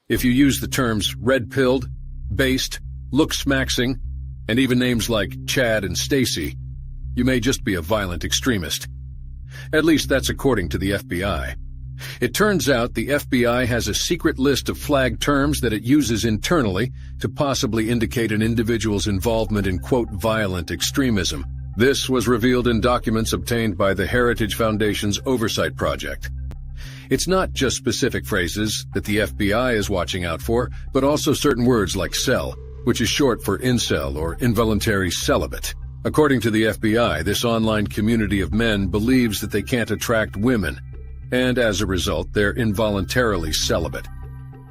If you use the terms red-pilled, based, looks-maxing, and even names like Chad and Stacy, you may just be a violent extremist. At least that's according to the FBI. It turns out the FBI has a secret list of flag terms that it uses internally to possibly indicate an individual's involvement in, quote, violent extremism. This was revealed in documents obtained by the Heritage Foundation's Oversight Project. It's not just specific phrases that the FBI is watching out for, but also certain words like cell, which is short for incel or involuntary celibate. According to the FBI, this online community of men believes that they can't attract women, and as a result, they're involuntarily celibate.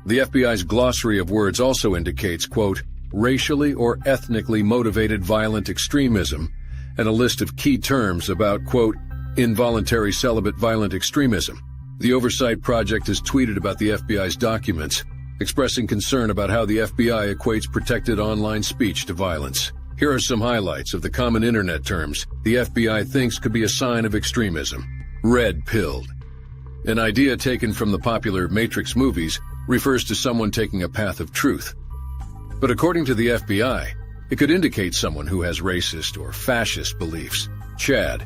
The FBI's glossary of words also indicates, quote, racially or ethnically motivated violent extremism, and a list of key terms about, quote, involuntary celibate violent extremism. The Oversight Project has tweeted about the FBI's documents, expressing concern about how the FBI equates protected online speech to violence. Here are some highlights of the common internet terms the FBI thinks could be a sign of extremism. Red-pilled. An idea taken from the popular Matrix movies refers to someone taking a path of truth. But according to the FBI, it could indicate someone who has racist or fascist beliefs. Chad.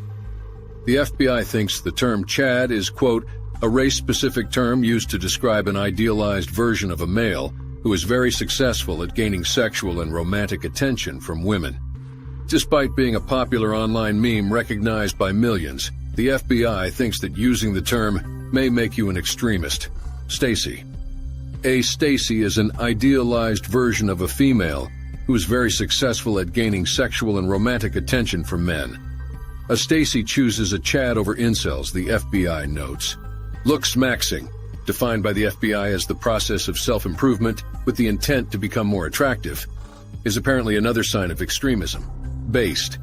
The FBI thinks the term Chad is, quote, a race-specific term used to describe an idealized version of a male who is very successful at gaining sexual and romantic attention from women. Despite being a popular online meme recognized by millions, the FBI thinks that using the term may make you an extremist. Stacy. A Stacy is an idealized version of a female who is very successful at gaining sexual and romantic attention from men. A Stacy chooses a Chad over incels, the FBI notes. Looks maxing, defined by the FBI as the process of self-improvement with the intent to become more attractive, is apparently another sign of extremism. Based.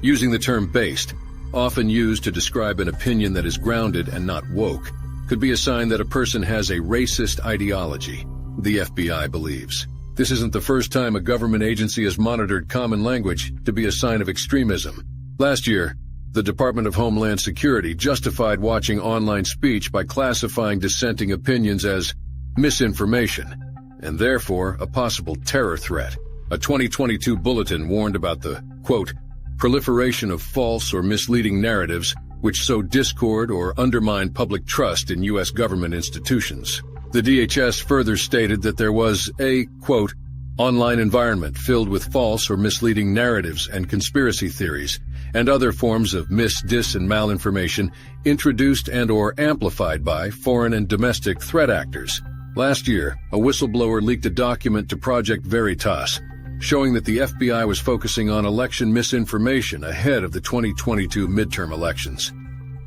Using the term based, often used to describe an opinion that is grounded and not woke, could be a sign that a person has a racist ideology, the FBI believes. This isn't the first time a government agency has monitored common language to be a sign of extremism. Last year, the Department of Homeland Security justified watching online speech by classifying dissenting opinions as misinformation, and therefore a possible terror threat. A 2022 bulletin warned about the, quote, proliferation of false or misleading narratives which sow discord or undermine public trust in U.S. government institutions. The DHS further stated that there was a, quote, online environment filled with false or misleading narratives and conspiracy theories and other forms of mis, dis, and malinformation introduced and or amplified by foreign and domestic threat actors. Last year, a whistleblower leaked a document to Project Veritas, showing that the FBI was focusing on election misinformation ahead of the 2022 midterm elections.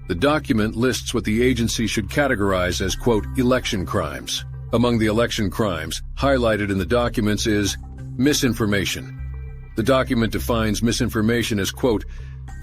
The document lists what the agency should categorize as, quote, election crimes. Among the election crimes highlighted in the documents is misinformation. The document defines misinformation as, quote,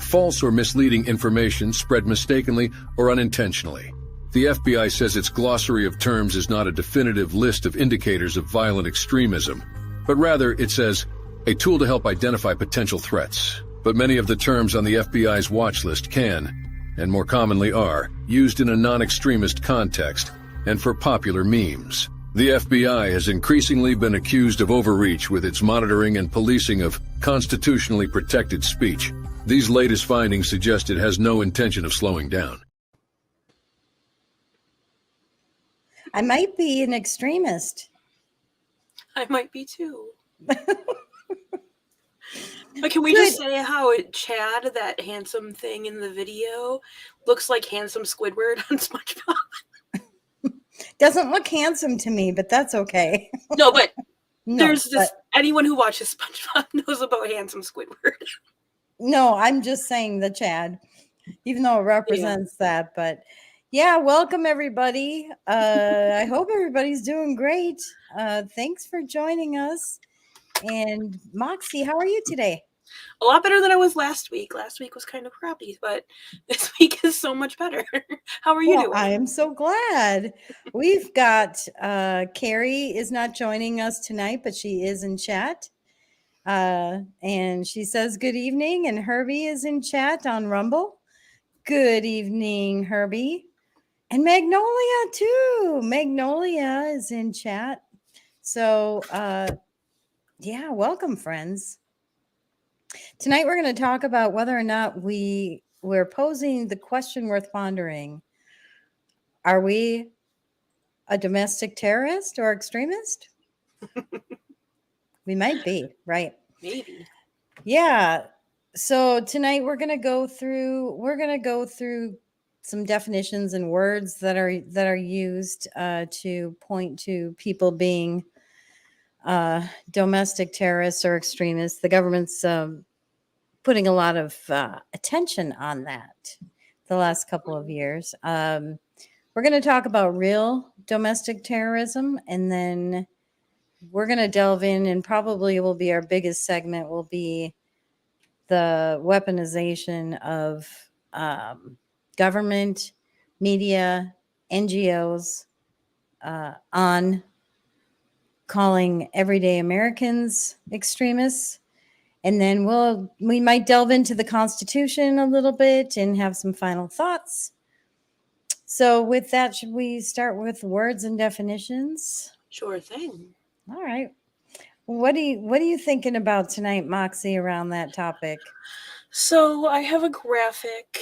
false or misleading information spread mistakenly or unintentionally. The FBI says its glossary of terms is not a definitive list of indicators of violent extremism, but rather it says a tool to help identify potential threats. But many of the terms on the FBI's watch list can, and more commonly are, used in a non-extremist context and for popular memes. The FBI has increasingly been accused of overreach with its monitoring and policing of constitutionally protected speech. These latest findings suggest it has no intention of slowing down. I might be an extremist. I might be too. But can we just say how Chad, that handsome thing in the video, looks like handsome Squidward on SpongeBob? Doesn't look handsome to me, but that's okay. No, but anyone who watches SpongeBob knows about handsome Squidward. No, I'm just saying the Chad, even though it represents that. But yeah, welcome everybody. I hope everybody's doing great. Thanks for joining us. And Moxie, how are you today? A lot better than I was last week. Last week was kind of crappy, but this week is so much better. How are you doing? I am so glad. We've got Carrie is not joining us tonight, but she is in chat. And she says good evening. And Herbie is in chat on Rumble. Good evening, Herbie. And Magnolia too. Magnolia is in chat. So yeah, welcome friends. Tonight we're going to talk about whether or not we're posing the question worth pondering. Are we a domestic terrorist or extremist? We might be, right? Maybe. Yeah. So tonight we're going to go through some definitions and words that are used to point to people being domestic terrorists or extremists. The government's putting a lot of attention on that the last couple of years. We're going to talk about real domestic terrorism, and then we're going to delve in, and probably will be our biggest segment will be the weaponization of government, media, NGOs on calling everyday Americans extremists. And then we might delve into the Constitution a little bit and have some final thoughts. So with that, should we start with words and definitions? Sure thing. All right. What are you thinking about tonight, Moxie, around that topic? So I have a graphic,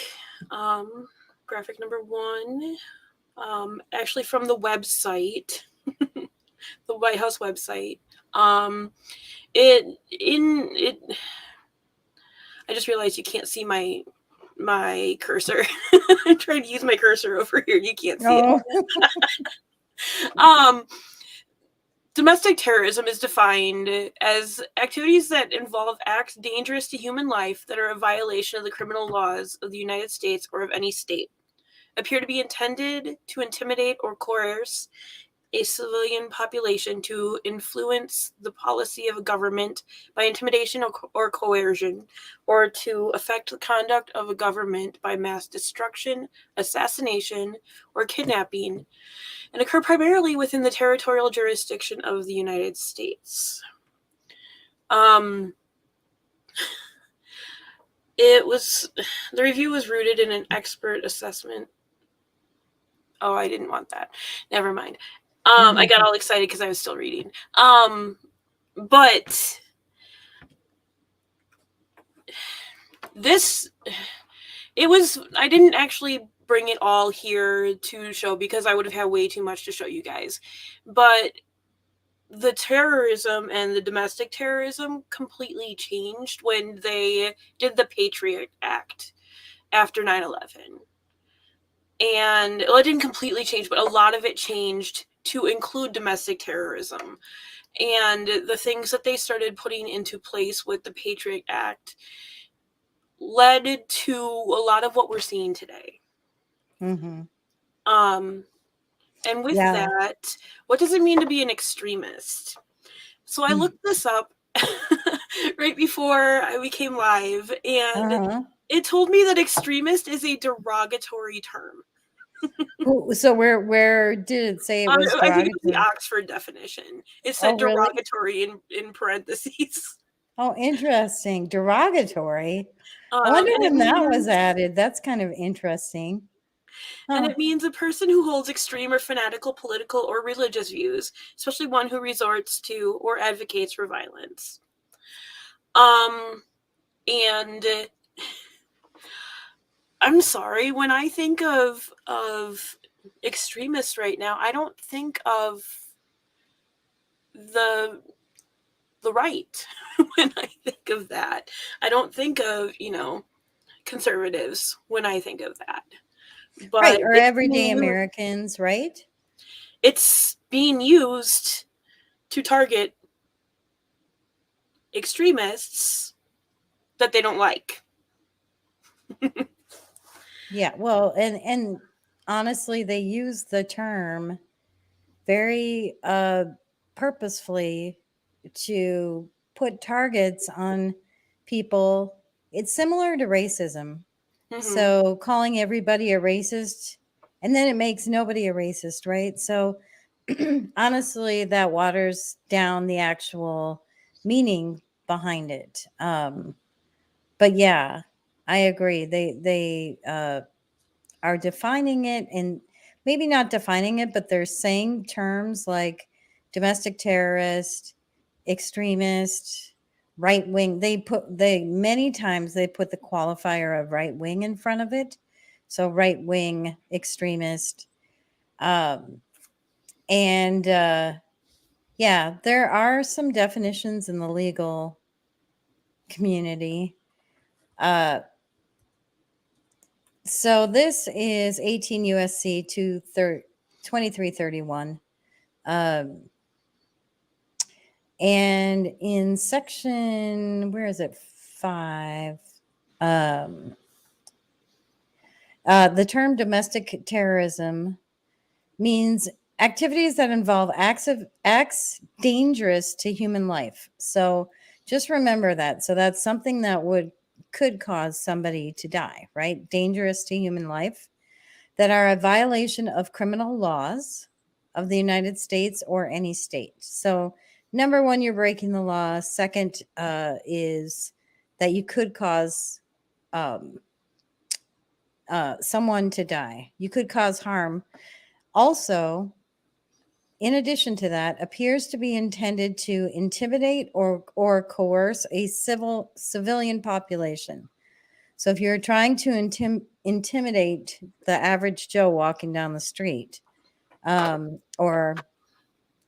graphic number 1, actually from the website, the White House website. I just realized you can't see my cursor. I'm trying to use my cursor over here. You can't see it. Domestic terrorism is defined as activities that involve acts dangerous to human life that are a violation of the criminal laws of the United States or of any state, appear to be intended to intimidate or coerce a civilian population, to influence the policy of a government by intimidation or coercion, or to affect the conduct of a government by mass destruction, assassination, or kidnapping, and occur primarily within the territorial jurisdiction of the United States. The review was rooted in an expert assessment. Oh, I didn't want that. Never mind. I got all excited because I was still reading. But I didn't actually bring it all here to show because I would have had way too much to show you guys. But the terrorism and the domestic terrorism completely changed when they did the Patriot Act after 9/11. And it didn't completely change, but a lot of it changed to include domestic terrorism. And the things that they started putting into place with the Patriot Act led to a lot of what we're seeing today. Mm-hmm. And with that, what does it mean to be an extremist? So I looked this up right before we came live, and it told me that extremist is a derogatory term. So where did it say it was derogatory? I think it was the Oxford definition. It said derogatory in parentheses. Oh, interesting. Derogatory. I wonder when that was added. That's kind of interesting. And it means a person who holds extreme or fanatical political or religious views, especially one who resorts to or advocates for violence. And I'm sorry, when I think of extremists right now, I don't think of the right when I think of that. I don't think of, conservatives when I think of that. But right, or everyday Americans, right? It's being used to target extremists that they don't like. Yeah, well, and honestly, they use the term very purposefully to put targets on people. It's similar to racism. Mm-hmm. So calling everybody a racist, and then it makes nobody a racist, right? So honestly, that waters down the actual meaning behind it. But yeah, I agree. They are defining it, maybe not defining it, but they're saying terms like domestic terrorist, extremist, right wing. Many times they put the qualifier of right wing in front of it. So right wing, extremist. And yeah, there are some definitions in the legal community. So this is 18 USC 2331. And in section, where is it? 5. The term domestic terrorism means activities that involve acts dangerous to human life. So just remember that. So that's something that could cause somebody to die, right? Dangerous to human life, that are a violation of criminal laws of the United States or any state. So number one, you're breaking the law. Second is that you could cause someone to die. You could cause harm. Also, in addition to that, appears to be intended to intimidate or coerce a civilian population. So if you're trying to intimidate the average Joe walking down the street, or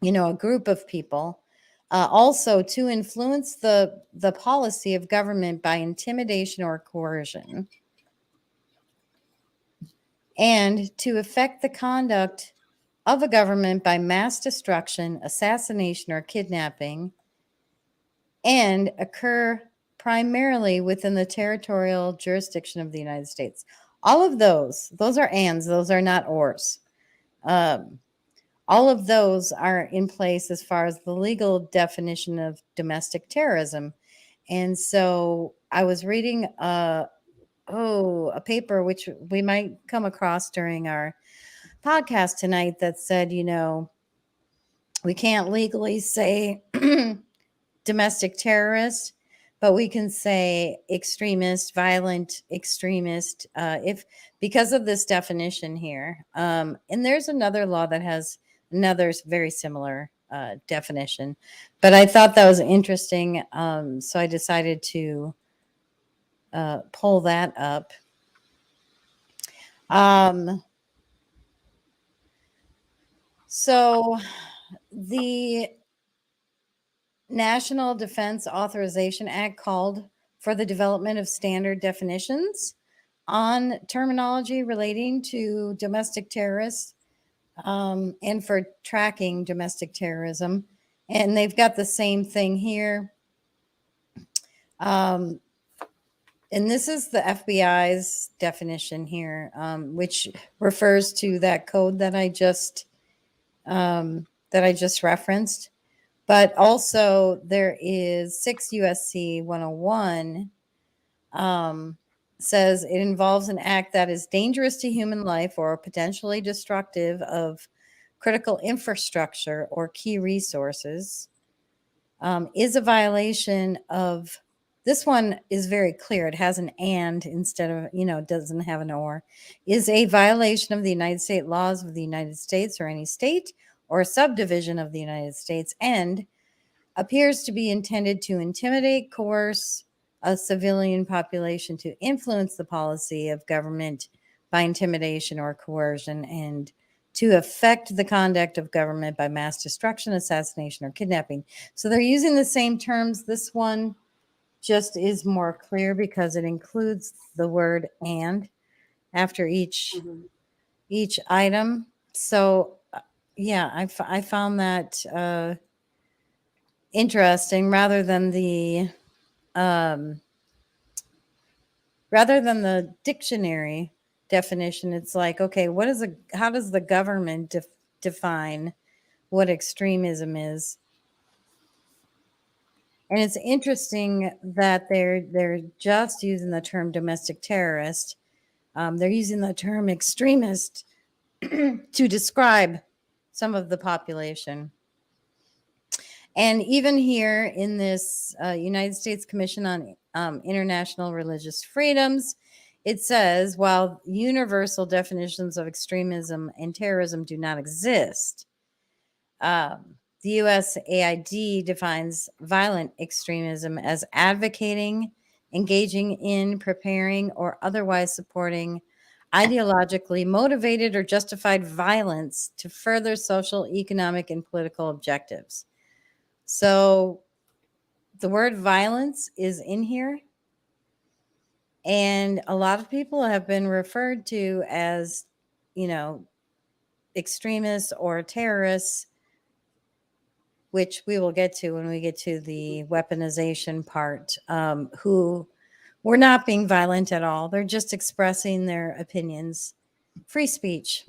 a group of people, also to influence the policy of government by intimidation or coercion, and to affect the conduct of a government by mass destruction, assassination, or kidnapping, and occur primarily within the territorial jurisdiction of the United States. All of those are ands, those are not ors. All of those are in place as far as the legal definition of domestic terrorism. And so I was reading a paper which we might come across during our podcast tonight that said, we can't legally say domestic terrorist, but we can say extremist, violent extremist, if because of this definition here. And there's another law that has another very similar definition, but I thought that was interesting, so I decided to pull that up. So the National Defense Authorization Act called for the development of standard definitions on terminology relating to domestic terrorists, and for tracking domestic terrorism. And they've got the same thing here. And this is the FBI's definition here, which refers to that code that I just referenced. But also there is 6 USC 101, says it involves an act that is dangerous to human life or potentially destructive of critical infrastructure or key resources, is a violation of, this one is very clear. It has an and instead of, it doesn't have an or, is a violation of the United States laws of the United States or any state or subdivision of the United States, and appears to be intended to intimidate, coerce a civilian population to influence the policy of government by intimidation or coercion, and to affect the conduct of government by mass destruction, assassination, or kidnapping. So they're using the same terms. This one just is more clear because it includes the word and after each item. So yeah, I found that interesting, rather than the dictionary definition. It's like, okay, how does the government define what extremism is? And it's interesting that they're just using the term domestic terrorist. They're using the term extremist to describe some of the population. And even here in this United States Commission on International Religious Freedoms, it says, while universal definitions of extremism and terrorism do not exist, the USAID defines violent extremism as advocating, engaging in, preparing, or otherwise supporting ideologically motivated or justified violence to further social, economic, and political objectives. So the word violence is in here. And a lot of people have been referred to as, extremists or terrorists, which we will get to when we get to the weaponization part, who were not being violent at all. They're just expressing their opinions. Free speech.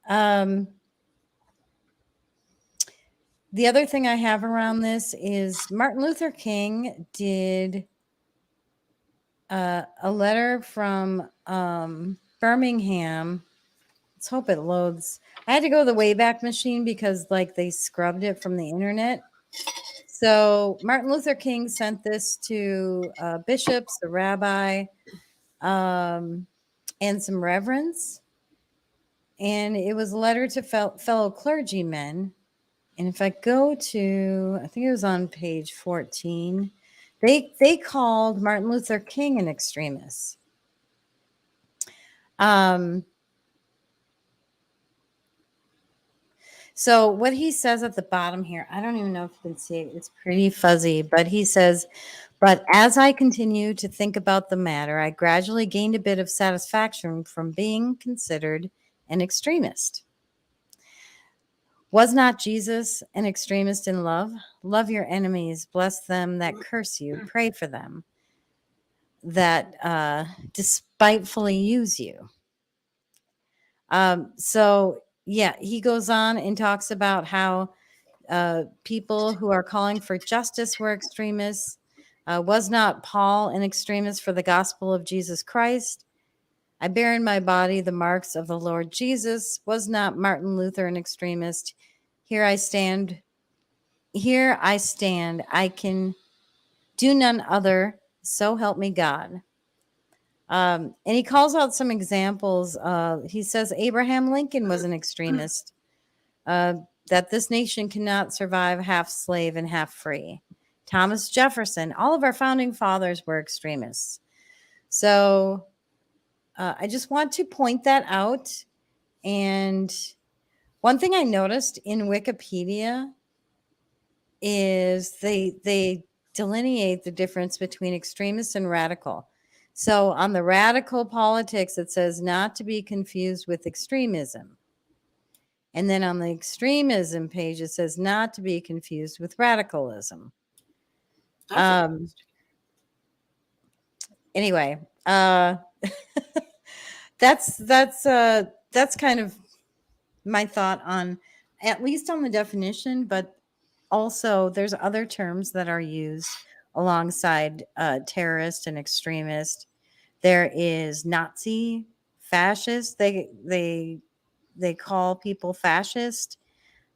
The other thing I have around this is Martin Luther King did a letter from Birmingham. Let's hope it loads. I had to go to the Wayback Machine because they scrubbed it from the internet. So Martin Luther King sent this to bishops, the rabbi, and some reverends. And it was a letter to fellow clergymen. And if I go to, I think it was on page 14, they called Martin Luther King an extremist. So what he says at the bottom here, I don't even know if you can see it. It's pretty fuzzy, but he says, but as I continue to think about the matter, I gradually gained a bit of satisfaction from being considered an extremist. Was not Jesus an extremist in love? Love your enemies, bless them that curse you, pray for them that despitefully use you. So yeah, he goes on and talks about how people who are calling for justice were extremists. Was not Paul an extremist for the gospel of Jesus Christ? I bear in my body the marks of the Lord Jesus. Was not Martin Luther an extremist? Here I stand. I can do none other. So help me God. And he calls out some examples. He says Abraham Lincoln was an extremist, that this nation cannot survive half slave and half free. Thomas Jefferson, all of our founding fathers were extremists. So I just want to point that out. And one thing I noticed in Wikipedia is they delineate the difference between extremist and radical. So on the radical politics, it says not to be confused with extremism. And then on the extremism page, it says not to be confused with radicalism. Anyway, that's kind of my thought on, at least on the definition, but also there's other terms that are used alongside terrorist and extremist. There is Nazi, fascist. They call people fascist.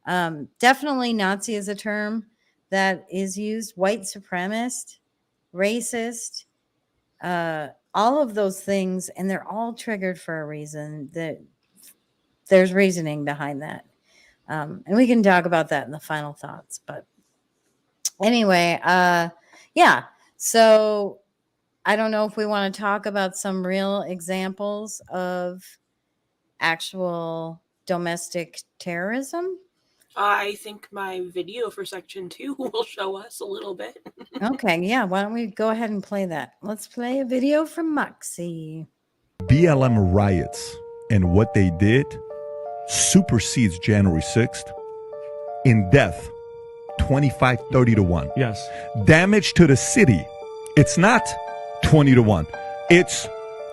Definitely Nazi is a term that is used. White supremacist, racist, all of those things, and they're all triggered for a reason. That there's reasoning behind that. And we can talk about that in the final thoughts. But anyway, yeah. So I don't know if we want to talk about some real examples of actual domestic terrorism. I think my video for section 2 will show us a little bit. Okay, yeah. Why don't we go ahead and play that? Let's play a video from Moxie. BLM riots and what they did supersedes January 6th in death 25-30 to 1. Yes. Damage to the city, it's not 20 to 1. It's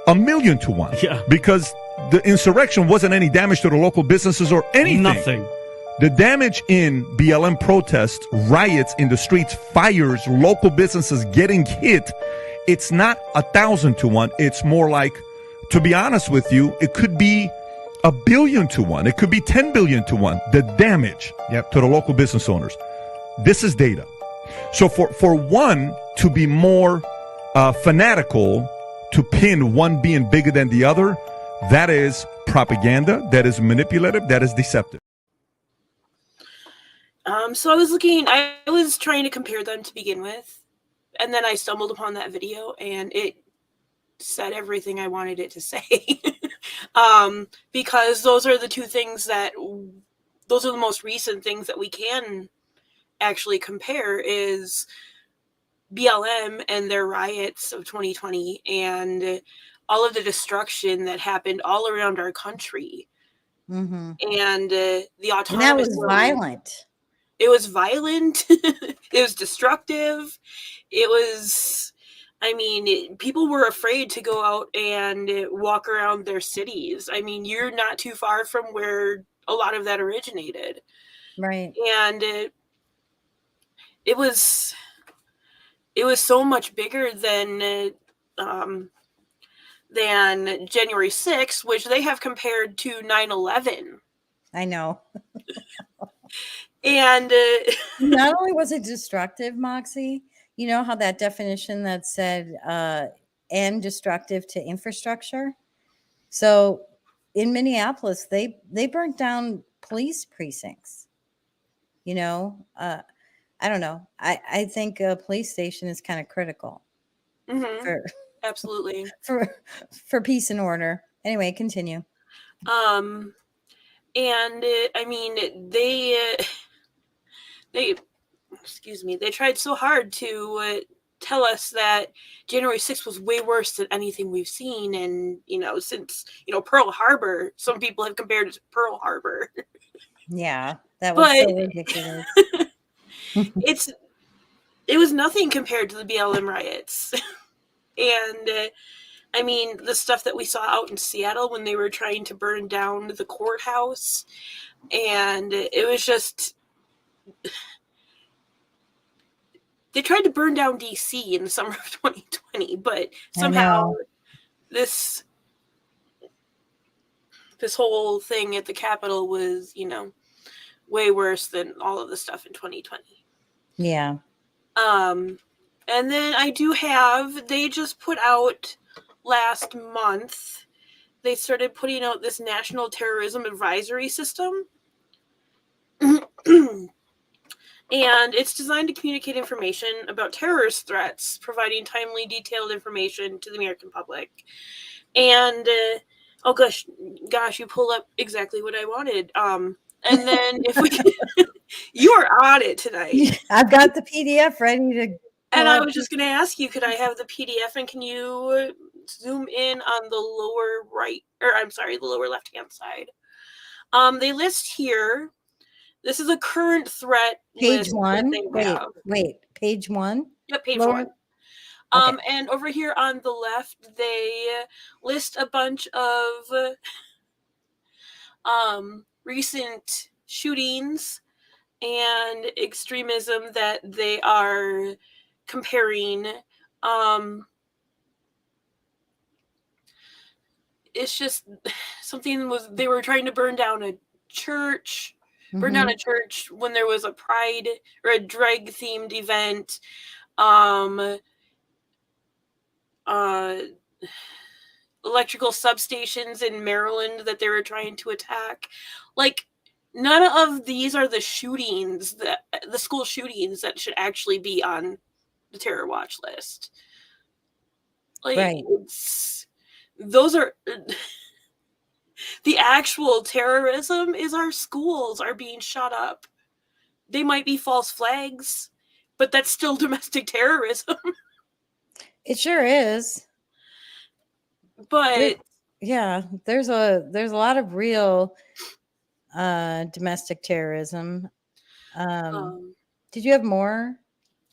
1,000,000 to 1. Yeah. Because the insurrection wasn't any damage to the local businesses or anything. Nothing. The damage in BLM protests, riots in the streets, fires, local businesses getting hit, it's not 1,000 to 1. It's more like, to be honest with you, it could be 1,000,000,000 to 1. It could be 10 billion to 1. The damage to the local business owners. This is data. So for one to be more fanatical to pin one being bigger than the other, that is propaganda, that is manipulative, that is deceptive. So I was trying to compare them to begin with, and then I stumbled upon that video, and it said everything I wanted it to say. Because those are the most recent things that we can actually compare is BLM and their riots of 2020 and all of the destruction that happened all around our country. Mm-hmm. And the autonomous. And that was violent. It was violent. It was destructive. It was, people were afraid to go out and walk around their cities. I mean, you're not too far from where a lot of that originated. Right. And it was so much bigger than January 6th, which they have compared to 9/11. I know. And not only was it destructive, Moxie, you know how that definition that said and destructive to infrastructure. So in Minneapolis, they burnt down police precincts. You know, I don't know. I think a police station is kind of critical. Mm-hmm. Absolutely. For peace and order. Anyway, continue. And they tried so hard to tell us that January 6th was way worse than anything we've seen. And, since, Pearl Harbor, some people have compared it to Pearl Harbor. Yeah, that was so ridiculous. It was nothing compared to the BLM riots. And, the stuff that we saw out in Seattle when they were trying to burn down the courthouse. And it was just... They tried to burn down DC in the summer of 2020, but somehow this whole thing at the Capitol was, way worse than all of the stuff in 2020. Yeah. And then they just put out last month, they started putting out this National Terrorism Advisory System. And it's designed to communicate information about terrorist threats, providing timely, detailed information to the American public. And, oh gosh, you pulled up exactly what I wanted. And then if we can, you are on it tonight. I've got the PDF ready to. And I was just going to ask you, could I have the PDF and can you zoom in on the lower the lower left-hand side? They list here. This is a current threat. Page 1. Wait. Page 1? Yep, page 1. Okay. And over here on the left, they list a bunch of recent shootings and extremism that they are comparing. It's just something they were trying to burn down a church. Burn down a church when there was a pride or a drag themed event. Electrical substations in Maryland that they were trying to attack. Like, none of these are the school shootings that should actually be on the terror watch list. Like, right. Those are... The actual terrorism is our schools are being shot up. They might be false flags, but that's still domestic terrorism. It sure is. But there's a lot of real domestic terrorism. Did you have more?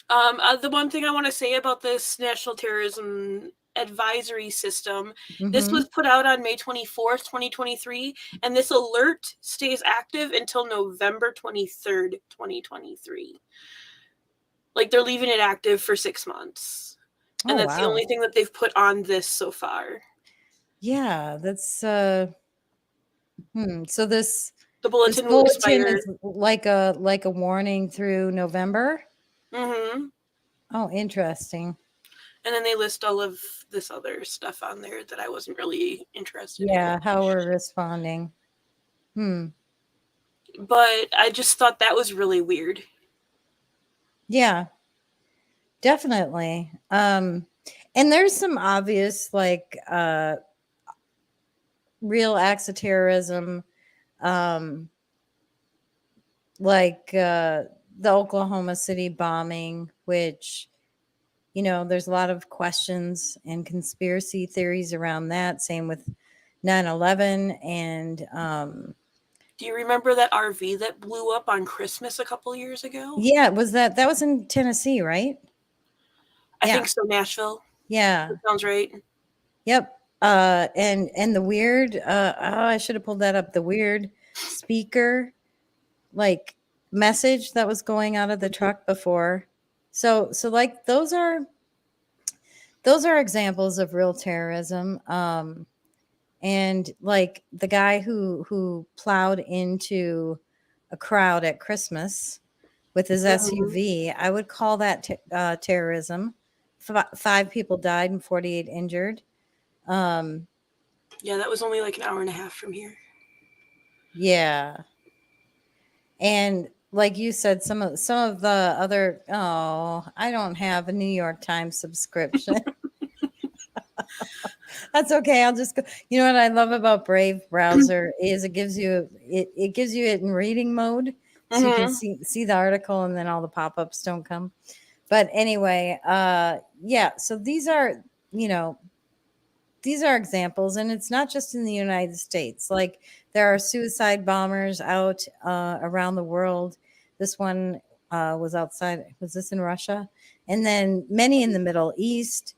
The one thing I want to say about this National Terrorism Advisory System, this was put out on May 24th, 2023, and this alert stays active until November 23rd, 2023. Like, they're leaving it active for 6 months. And that's the only thing that they've put on this so far. Yeah, that's so the bulletin will expire. Is like a warning through November. Mm-hmm. Oh, interesting. And then they list all of this other stuff on there that I wasn't really interested in. Yeah, how we're responding. But I just thought that was really weird. Yeah, definitely. And there's some obvious, like, real acts of terrorism, like the Oklahoma City bombing, which, you know, there's a lot of questions and conspiracy theories around that. Same with 9/11. And Do you remember that RV that blew up on Christmas a couple years ago? yeah, that was in Tennessee, right? I Yeah. think so, Nashville. Yeah. That sounds right. Yep. And the weird, I should have pulled that up. The weird speaker, like, message that was going out of the truck before. So like those are examples of real terrorism. And like the guy who plowed into a crowd at Christmas with his SUV, I would call that terrorism. 5 people died and 48 injured. Yeah, that was only like an hour and a half from here. Yeah. And like you said, some of the other, I don't have a New York Times subscription. That's okay. I'll just go. You know what I love about Brave browser is it gives you it in reading mode, so you can see the article and then all the pop-ups don't come. But anyway, yeah. So these are, you know, these are examples, and it's not just in the United States. Like, there are suicide bombers out around the world. This one was outside. Was this in Russia? And then many in the Middle East.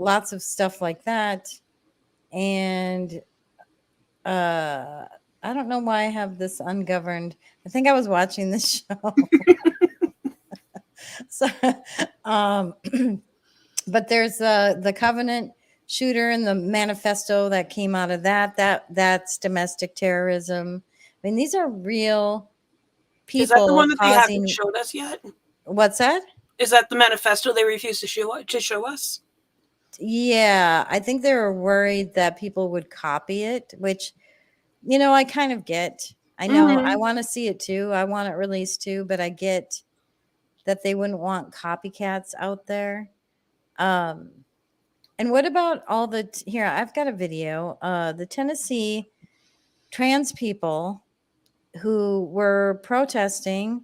Lots of stuff like that. And I don't know why I have this ungoverned. I think I was watching this show. So, but there's the Covenant shooter and the manifesto that came out of that's domestic terrorism. I mean, these are real people. Is that the one that they haven't showed us yet? What's that? Is that the manifesto they refused to show us? Yeah, I think they were worried that people would copy it, which, you know, I kind of get. I know I want to see it too. I want it released too, but I get that they wouldn't want copycats out there. And what about all the here? I've got a video. The Tennessee trans people who were protesting.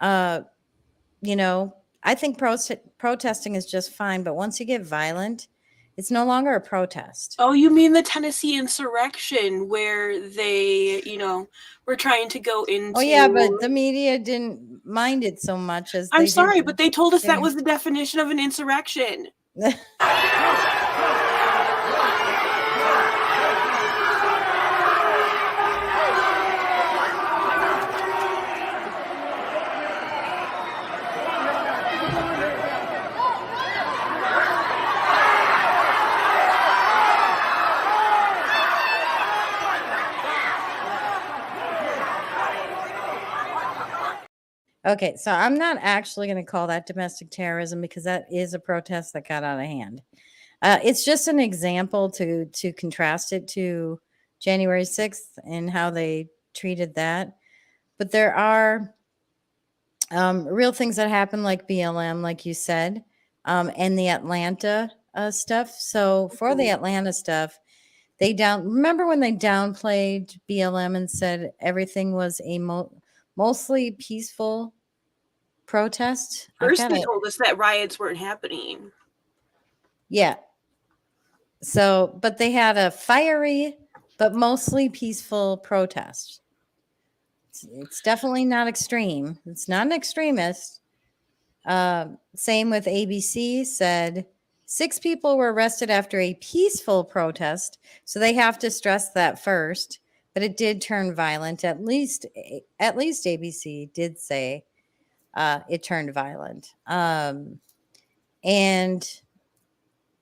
You know, I think protesting is just fine, but once you get violent, it's no longer a protest. Oh, you mean the Tennessee insurrection where they, you know, were trying to go into... Oh, yeah, but the media didn't mind it so much as I'm sorry, but they told us that was the definition of an insurrection. Okay, so I'm not actually going to call that domestic terrorism because that is a protest that got out of hand. It's just an example to contrast it to January 6th and how they treated that. But there are real things that happen, like BLM, like you said, and the Atlanta stuff. So for the Atlanta stuff, they remember when they downplayed BLM and said everything was a mostly peaceful protest. First, they told us that riots weren't happening. Yeah. So, but they had a fiery, but mostly peaceful protest. It's definitely not extreme. It's not an extremist. Same with ABC, said 6 people were arrested after a peaceful protest. So they have to stress that first. But it did turn violent. At least ABC did say it turned violent. And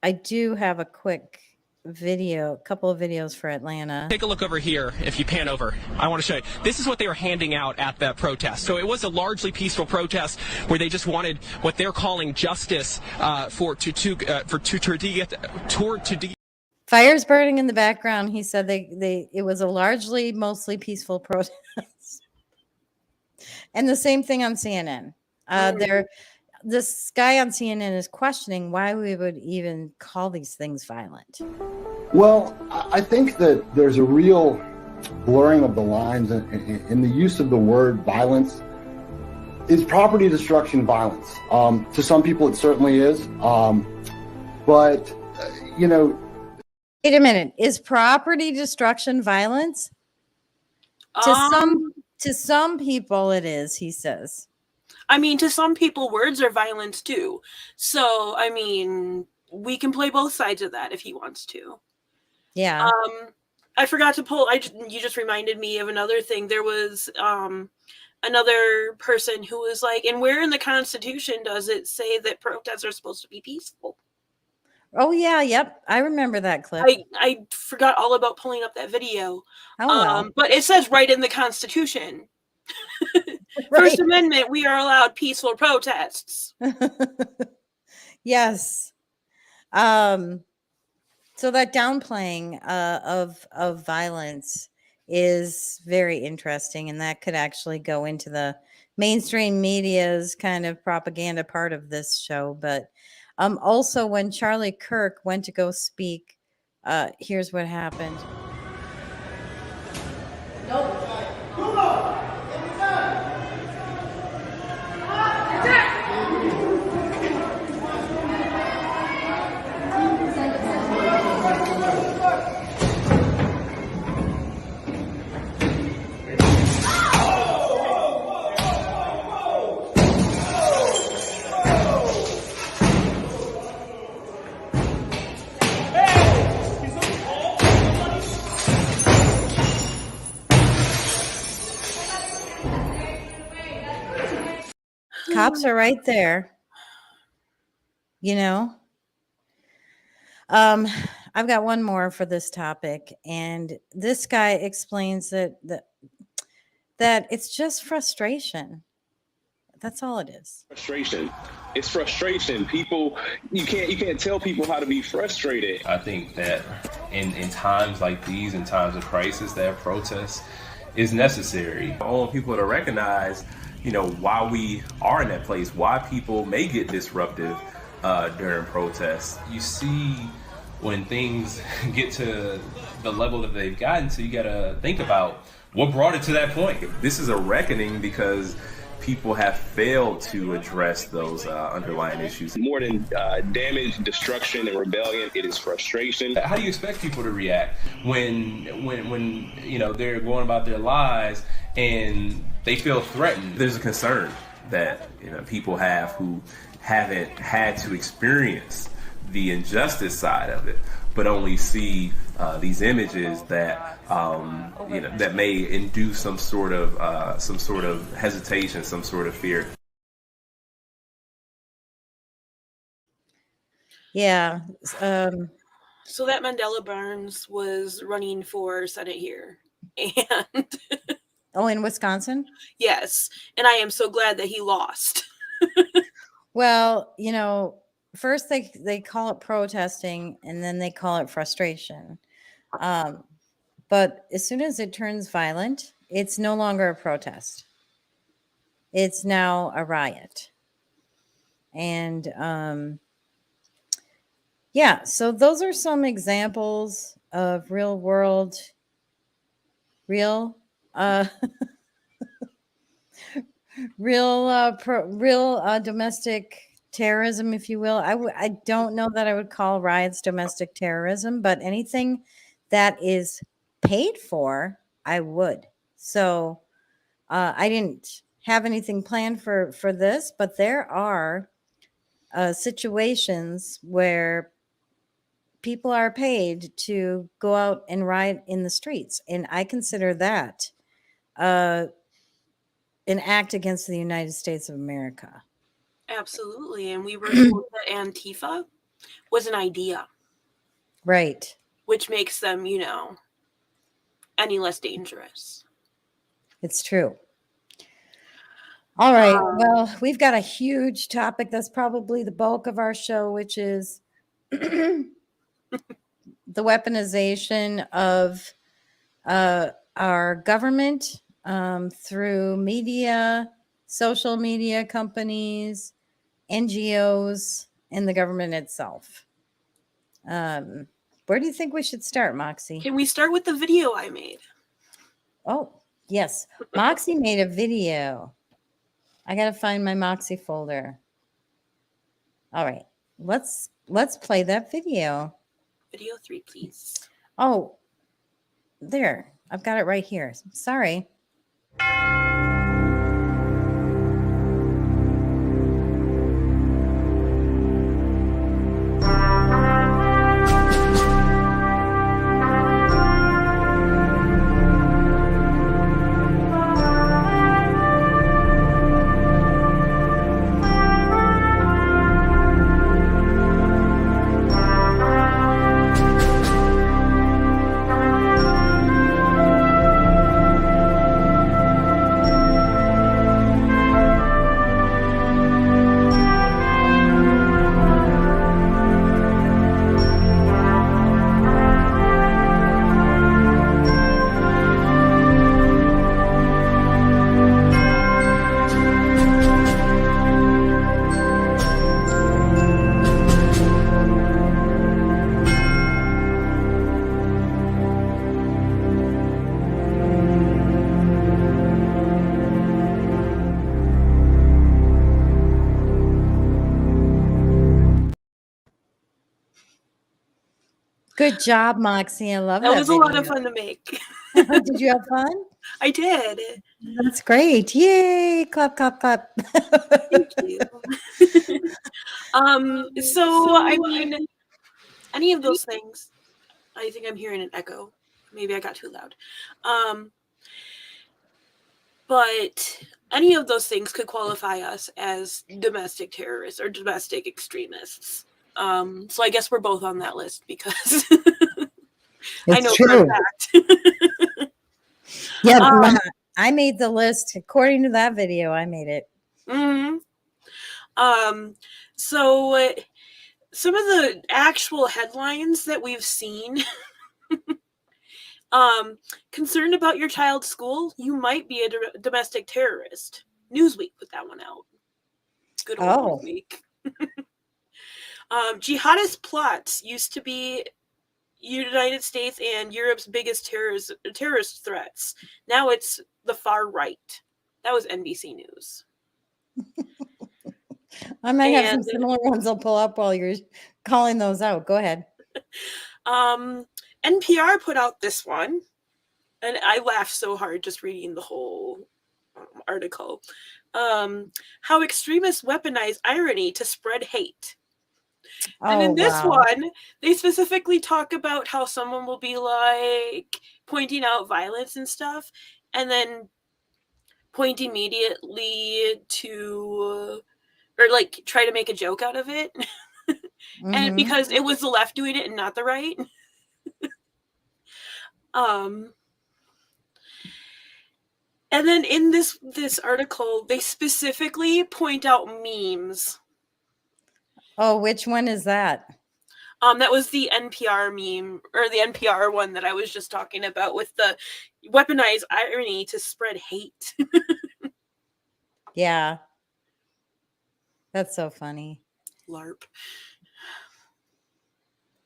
I do have a quick video, a couple of videos for Atlanta. Take a look over here. If you pan over, I want to show you. This is what they were handing out at the protest. So it was a largely peaceful protest where they just wanted what they're calling justice Fires burning in the background. He said it was a mostly peaceful protest. And the same thing on CNN. This guy on CNN is questioning why we would even call these things violent. Well, I think that there's a real blurring of the lines in the use of the word violence. Is property destruction violence? To some people, it certainly is. But, you know. Wait a minute. Is property destruction violence? To some people, it is, he says. I mean, to some people, words are violence too. So, I mean, we can play both sides of that if he wants to. Yeah. I forgot to pull. You just reminded me of another thing. There was another person who was like, and where in the Constitution does it say that protests are supposed to be peaceful? Oh, yeah. Yep. I remember that clip. I forgot all about pulling up that video. Oh, well. But it says right in the Constitution. Right. First Amendment, we are allowed peaceful protests. Yes. So that downplaying of violence is very interesting, and that could actually go into the mainstream media's kind of propaganda part of this show. But also, when Charlie Kirk went to go speak, here's what happened. Cops are right there. You know, I've got one more for this topic, and this guy explains that it's just frustration. That's all it is. Frustration. It's frustration. People, you can't tell people how to be frustrated. I think that in times like these, in times of crisis, that protest is necessary. I want people to recognize, you know, why we are in that place, why people may get disruptive during protests. You see, when things get to the level that they've gotten to, you gotta think about what brought it to that point. This is a reckoning because people have failed to address those underlying issues. More than damage, destruction, and rebellion, it is frustration. How do you expect people to react when you know they're going about their lives and they feel threatened? There's a concern that, you know, people have who haven't had to experience the injustice side of it, but only see these images that you know, that may induce some sort of hesitation, some sort of fear. Yeah. So that Mandela Barnes was running for Senate here, and Oh, in Wisconsin? yes, and I am so glad that he lost. Well, you know, first they call it protesting, and then they call it frustration. But as soon as it turns violent, it's no longer a protest. It's now a riot. And yeah, so those are some examples of real domestic terrorism, if you will. I don't know that I would call riots domestic terrorism, but anything that is paid for, I would. So I didn't have anything planned for this, but there are situations where people are paid to go out and riot in the streets, and I consider that an act against the United States of America. Absolutely, and we were told that Antifa was an idea. Right. which makes them, any less dangerous. It's true. All right. Well, we've got a huge topic that's probably the bulk of our show, which is the weaponization of our government through media, social media companies, NGOs, and the government itself. Where do you think we should start, Moxie? Can we start with the video I made? Oh, yes. Moxie made a video. I got to find my Moxie folder. All right. Let's play that video. Video 3, please. Oh, there. I've got it right here. Sorry. Good job, Moxie. I love that. That was a lot of fun to make. Did you have fun? I did. That's great. Yay. Clap, clap, clap. Thank you. So, I mean, any of those things, I think I'm hearing an echo. Maybe I got too loud. But any of those things could qualify us as domestic terrorists or domestic extremists. So I guess we're both on that list because I know for a fact. Yeah, I made the list according to that video. I made it. Mm-hmm. So some of the actual headlines that we've seen. Concerned about your child's school, you might be a domestic terrorist. Newsweek put that one out. Good old Newsweek. Jihadist plots used to be United States and Europe's biggest terrorist threats. Now it's the far right. That was NBC News. I might have some similar ones I'll pull up while you're calling those out. Go ahead. NPR put out this one, and I laughed so hard just reading the whole article. How extremists weaponize irony to spread hate. And in this one, they specifically talk about how someone will be like pointing out violence and stuff, and then point immediately to, or like try to make a joke out of it. And because it was the left doing it and not the right. And then in this article, they specifically point out memes. Oh, which one is that? That was the NPR meme, or the NPR one that I was just talking about with the weaponized irony to spread hate. Yeah. That's so funny. LARP.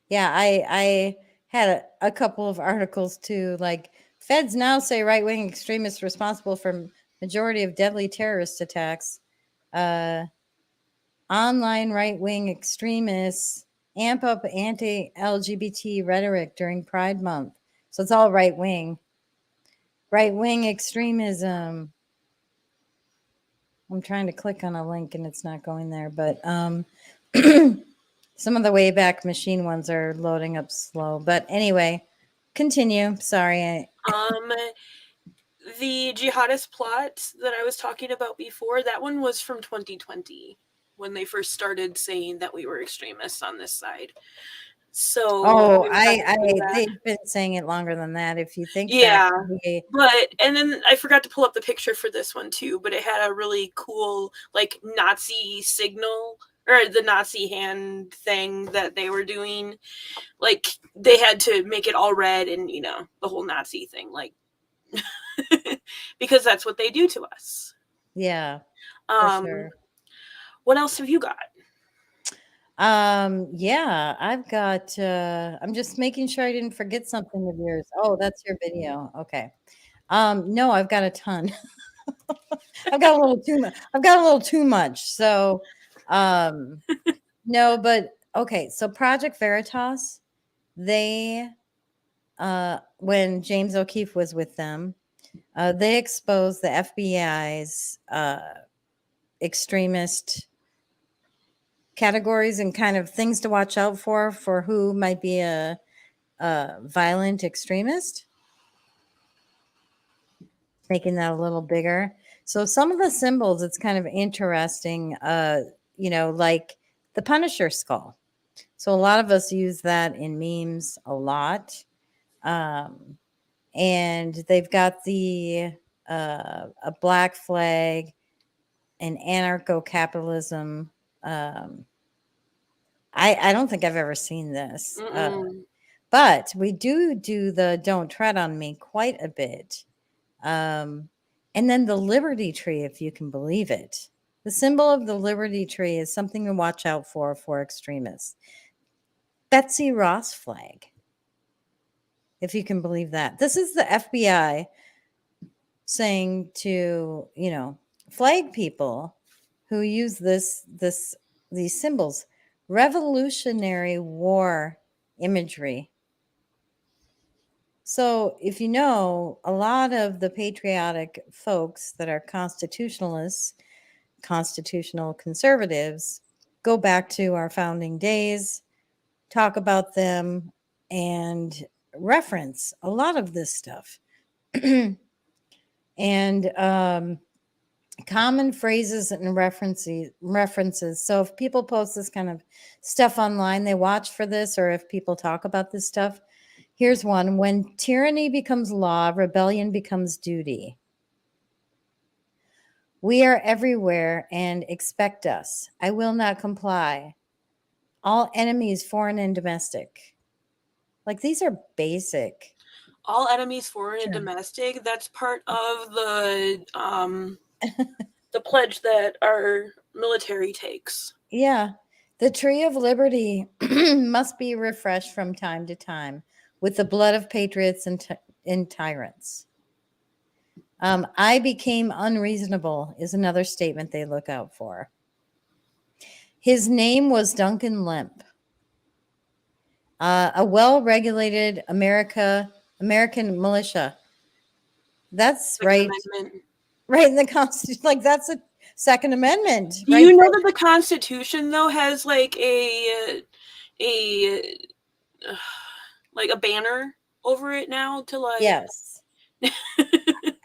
Yeah, I had a couple of articles too, like feds now say right-wing extremists responsible for majority of deadly terrorist attacks. Online right-wing extremists amp up anti-LGBT rhetoric during Pride Month. So it's all right-wing. Right-wing extremism. I'm trying to click on a link and it's not going there, but some of the Wayback Machine ones are loading up slow. But anyway, continue. Sorry. The jihadist plot that I was talking about before, that one was from 2020 when they first started saying that we were extremists on this side. So Oh, that. they've been saying it longer than that. If you think Yeah, that, but and then I forgot to pull up the picture for this one too, but it had a really cool like Nazi signal or the Nazi hand thing that they were doing. Like they had to make it all red and the whole Nazi thing, like because that's what they do to us. yeah, for sure. What else have you got? Yeah, I've got I'm just making sure I didn't forget something of yours. Oh, that's your video. Okay. No, I've got a ton. I've got a little too much. So no, but okay, so Project Veritas, they when James O'Keefe was with them, they exposed the FBI's extremist categories and kind of things to watch out for who might be a violent extremist, making that a little bigger. So some of the symbols, it's kind of interesting, like the Punisher skull. So a lot of us use that in memes a lot. And they've got the a black flag and anarcho-capitalism. I don't think I've ever seen this. But we do the don't tread on me quite a bit. And then the Liberty Tree, if you can believe it. The symbol of the Liberty Tree is something to watch out for extremists. Betsy Ross flag, if you can believe that. This is the FBI saying to, flag people who use these symbols, Revolutionary War imagery. So if you know, a lot of the patriotic folks that are constitutionalists, constitutional conservatives, go back to our founding days, talk about them, and reference a lot of this stuff. And common phrases and references. So if people post this kind of stuff online, they watch for this, or if people talk about this stuff. Here's one: when tyranny becomes law, rebellion becomes duty. We are everywhere and expect us. I will not comply. All enemies, foreign and domestic. Like, these are basic. All enemies, foreign and domestic. That's part of the the pledge that our military takes. Yeah. The tree of liberty must be refreshed from time to time with the blood of patriots and tyrants. I became unreasonable is another statement they look out for. His name was Duncan Lemp. A well-regulated American militia. That's right. Amendment. Right in the Constitution. Like, that's a Second Amendment. Do you know that the Constitution, though, has like a banner over it now to like? Yes.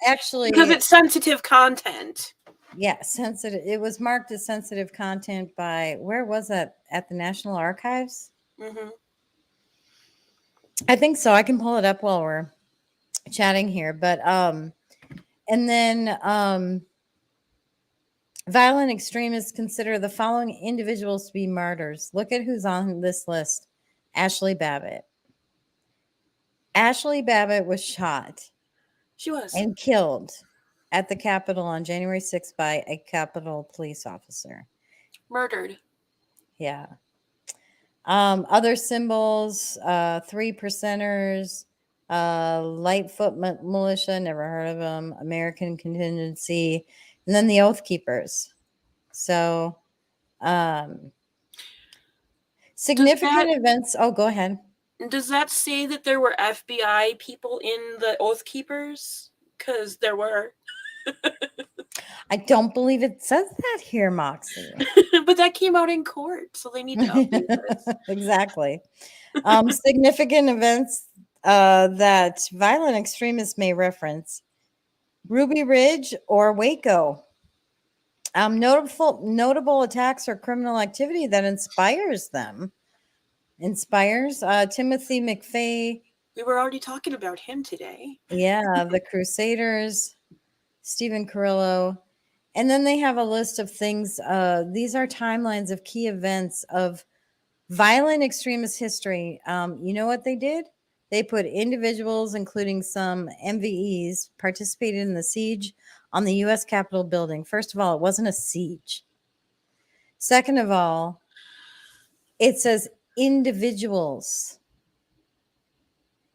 Actually, because it's sensitive content. Yeah, sensitive. It was marked as sensitive content by, where was that? At the National Archives? Mm-hmm. I think so. I can pull it up while we're chatting here. But and then violent extremists consider the following individuals to be martyrs. Look at who's on this list. Ashley Babbitt. Ashley Babbitt was shot. She was. And killed at the Capitol on January 6th by a Capitol police officer. Murdered. Yeah. Other symbols, 3%ers, Lightfoot Militia, never heard of them, American Contingency, and then the Oath Keepers. So, significant events. Oh, go ahead. Does that say that there were FBI people in the Oath Keepers? Because there were. I don't believe it says that here, Moxie. But that came out in court, so they need to update this. Exactly. Significant events that violent extremists may reference: Ruby Ridge or Waco. Notable attacks or criminal activity that inspires them. inspires. Timothy McVeigh. We were already talking about him today. Yeah, the Crusaders, Stephen Carrillo. And then they have a list of things. These are timelines of key events of violent extremist history. You know what they did? They put individuals, including some MVEs, participated in the siege on the U.S. Capitol building. First of all, it wasn't a siege. Second of all, it says individuals.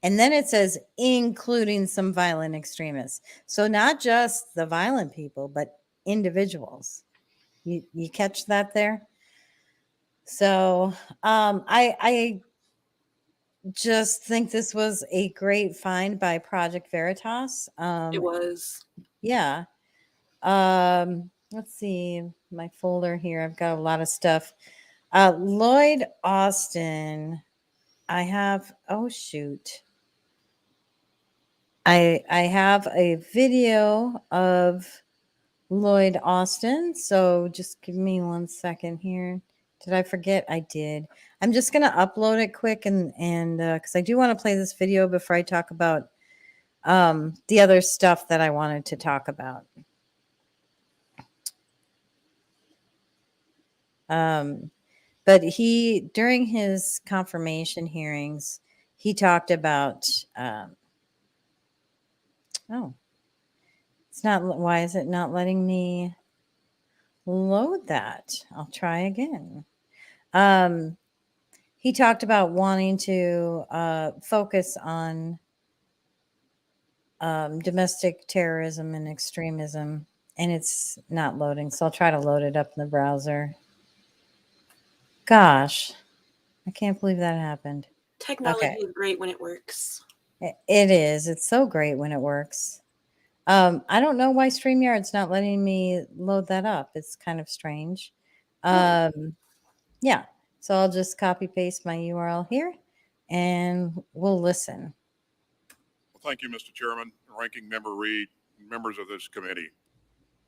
And then it says including some violent extremists. So not just the violent people, but individuals. You catch that there? So I just think this was a great find by Project Veritas. It was. Yeah. Let's see my folder here. I've got a lot of stuff. Lloyd Austin. I have, oh shoot. I have a video of Lloyd Austin. So just give me 1 second here. Did I forget? I did. I'm just going to upload it quick and because I do want to play this video before I talk about the other stuff that I wanted to talk about. But he, during his confirmation hearings, he talked about, oh, it's not, why is it not letting me load that? I'll try again. He talked about wanting to focus on domestic terrorism and extremism, and it's not loading. So I'll try to load it up in the browser. Gosh, I can't believe that happened. Technology Okay. is great when it works. It is. It's so great when it works. I don't know why StreamYard's not letting me load that up. It's kind of strange. Yeah. So I'll just copy paste my URL here and we'll listen. Well, thank you, Mr. Chairman, Ranking Member Reed, and members of this committee.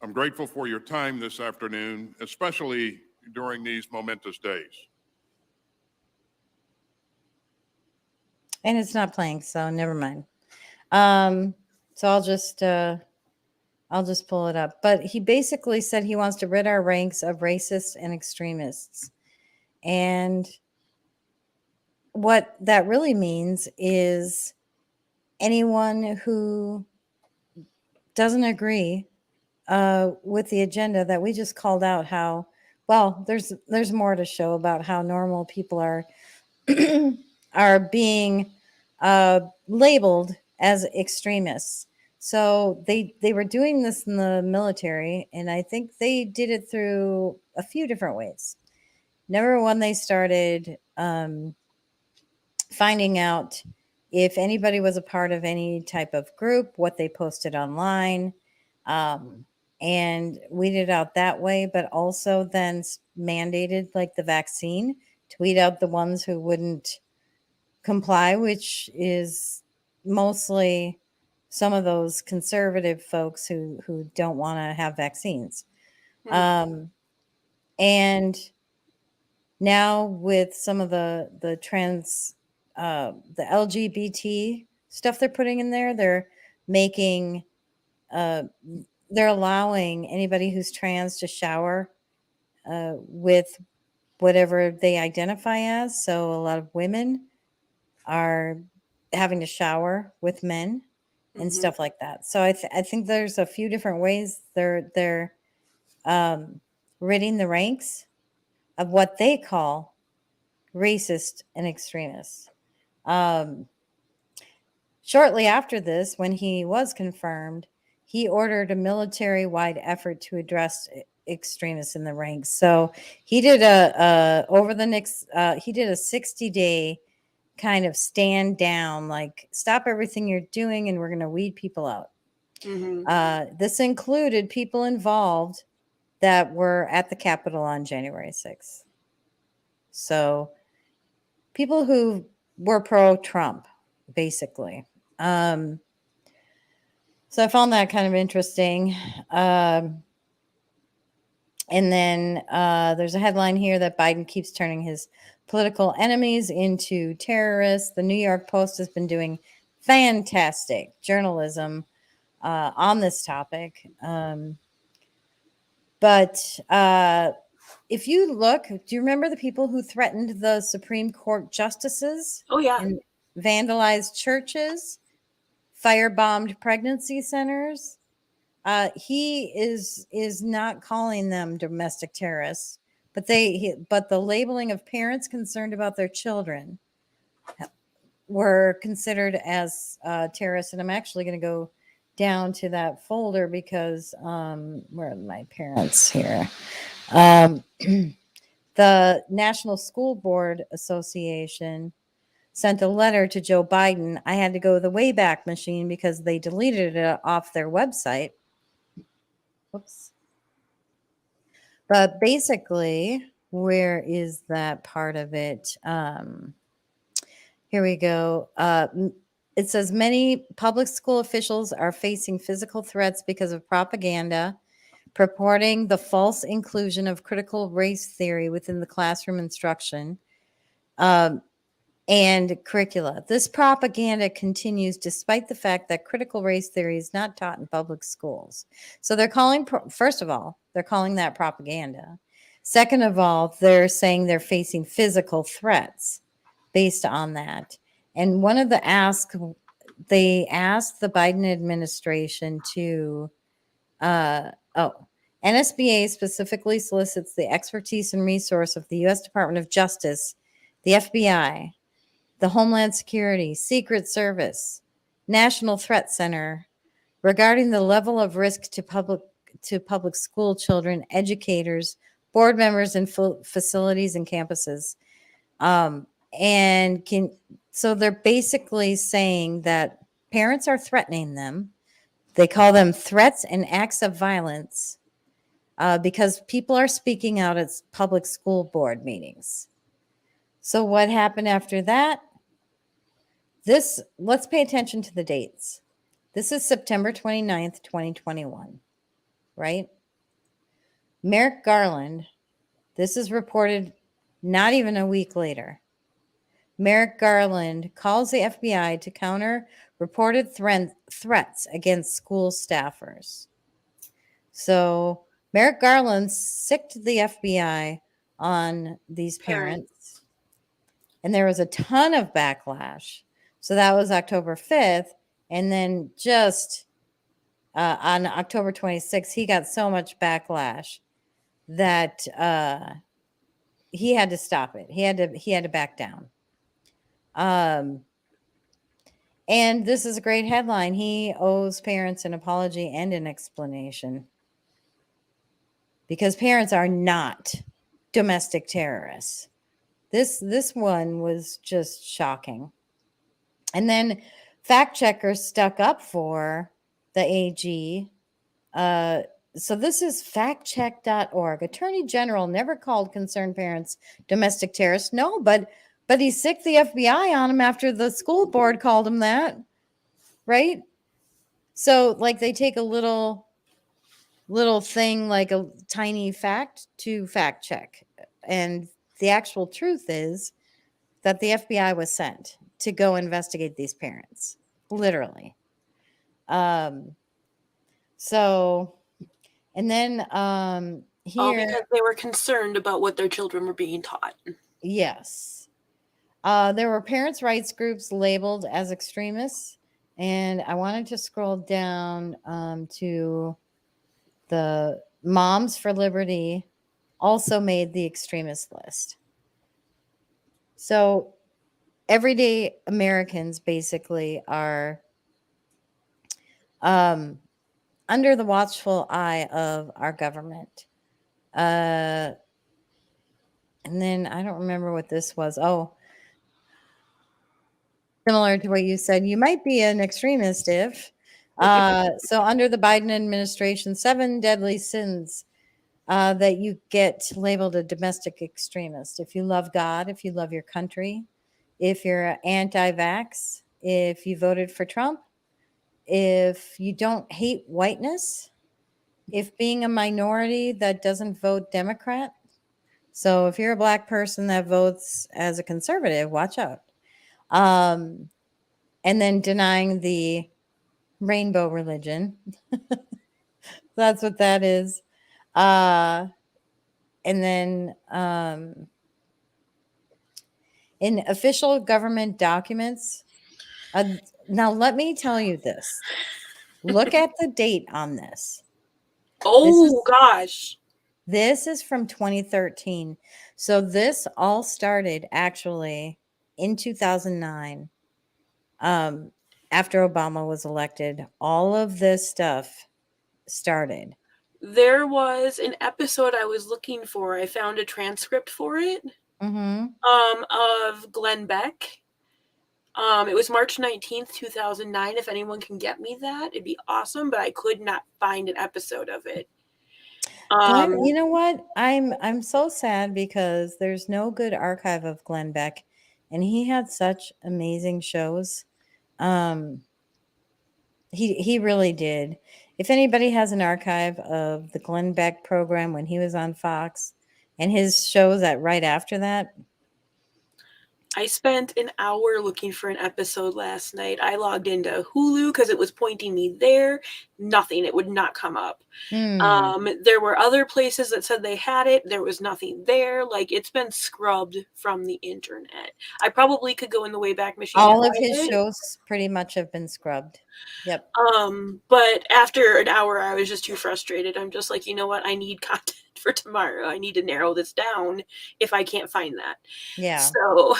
I'm grateful for your time this afternoon, especially during these momentous days. And it's not playing, so never mind. So I'll just pull it up. But he basically said he wants to rid our ranks of racists and extremists. And what that really means is anyone who doesn't agree with the agenda that we just called out, how, well, there's more to show about how normal people are are being labeled as extremists. So they were doing this in the military, and I think they did it through a few different ways. Number one, they started finding out if anybody was a part of any type of group, what they posted online, and weeded out that way, but also then mandated, like the vaccine, to weed out the ones who wouldn't comply, which is mostly some of those conservative folks who don't want to have vaccines. And now with some of the trans, the LGBT stuff they're putting in there, they're making, they're allowing anybody who's trans to shower with whatever they identify as. So a lot of women are having to shower with men and stuff like that. So I think there's a few different ways they're ridding the ranks of what they call racist and extremists. Shortly after this, when he was confirmed, he ordered a military-wide effort to address extremists in the ranks. So he did over the next he did a 60-day kind of stand down, like stop everything you're doing and we're going to weed people out. This included people involved that were at the Capitol on January 6th. So people who were pro-Trump, basically. So I found that kind of interesting. And then there's a headline here that Biden keeps turning his political enemies into terrorists. The New York Post has been doing fantastic journalism on this topic. But if you look, do you remember the people who threatened the Supreme Court justices? Oh, yeah. And vandalized churches, firebombed pregnancy centers? He is not calling them domestic terrorists, but but the labeling of parents concerned about their children were considered as terrorists. And I'm actually going to go down to that folder because where are my parents here? The National School Board Association sent a letter to Joe Biden. I had to go the Wayback Machine because they deleted it off their website. Whoops. But basically, where is that part of it? Here we go. It says many public school officials are facing physical threats because of propaganda purporting the false inclusion of critical race theory within the classroom instruction and curricula. This propaganda continues despite the fact that critical race theory is not taught in public schools. So they're calling, first of all, they're calling that propaganda. Second of all, they're saying they're facing physical threats based on that. And one of the they asked the Biden administration to, NSBA specifically solicits the expertise and resource of the U.S. Department of Justice, the FBI, the Homeland Security, Secret Service, National Threat Center regarding the level of risk to public school children, educators, board members, and facilities and campuses. So they're basically saying that parents are threatening them. They call them threats and acts of violence because people are speaking out at public school board meetings. So what happened after that? Let's pay attention to the dates. This is September 29th, 2021, right? Merrick Garland, this is reported not even a week later. Merrick Garland calls the FBI to counter reported threats against school staffers. So Merrick Garland sicked the FBI on these parents. And there was a ton of backlash. So that was October 5th. And then just on October 26th, he got so much backlash that he had to stop it. He had to back down. And this is a great headline. He owes parents an apology and an explanation because parents are not domestic terrorists. This one was just shocking. And then fact checkers stuck up for the AG. So this is factcheck.org. Attorney General never called concerned parents domestic terrorists. No, but he sicked the FBI on him after the school board called him that, right? So like they take a little thing like a tiny fact to fact check. And the actual truth is that the FBI was sent to go investigate these parents, literally. So, and then here. All because they were concerned about what their children were being taught. Yes. There were parents' rights groups labeled as extremists. And I wanted to scroll down to the Moms for Liberty also made the extremist list. So everyday Americans basically are under the watchful eye of our government. And then I don't remember what this was. Oh, similar to what you said, you might be an extremist if. So under the Biden administration, 7 deadly sins that you get labeled a domestic extremist. If you love God, if you love your country, if you're anti-vax, if you voted for Trump, if you don't hate whiteness, if being a minority that doesn't vote Democrat, So if you're a black person that votes as a conservative, watch out. And then denying the rainbow religion. That's what that is. And then in official government documents, now let me tell you this. Look at the date on this. Gosh. This is from 2013. So this all started actually in 2009. After Obama was elected, all of this stuff started. There was an episode I was looking for. I found a transcript for it. Of Glenn Beck. It was March 19th, 2009. If anyone can get me that, it'd be awesome, but I could not find an episode of it. You know what? I'm so sad because there's no good archive of Glenn Beck, and he had such amazing shows. He really did. If anybody has an archive of the Glenn Beck program when he was on Fox and his shows that right after that. I spent an hour looking for an episode last night. I logged into Hulu because it was pointing me there. Nothing. It would not come up. There were other places that said they had it. There was nothing there. Like, it's been scrubbed from the internet. I probably could go in the Wayback Machine. All of his shows pretty much have been scrubbed. Yep. But after an hour, I was just too frustrated. I'm just like, you know what? I need content for tomorrow. I need to narrow this down if I can't find that. Yeah. So.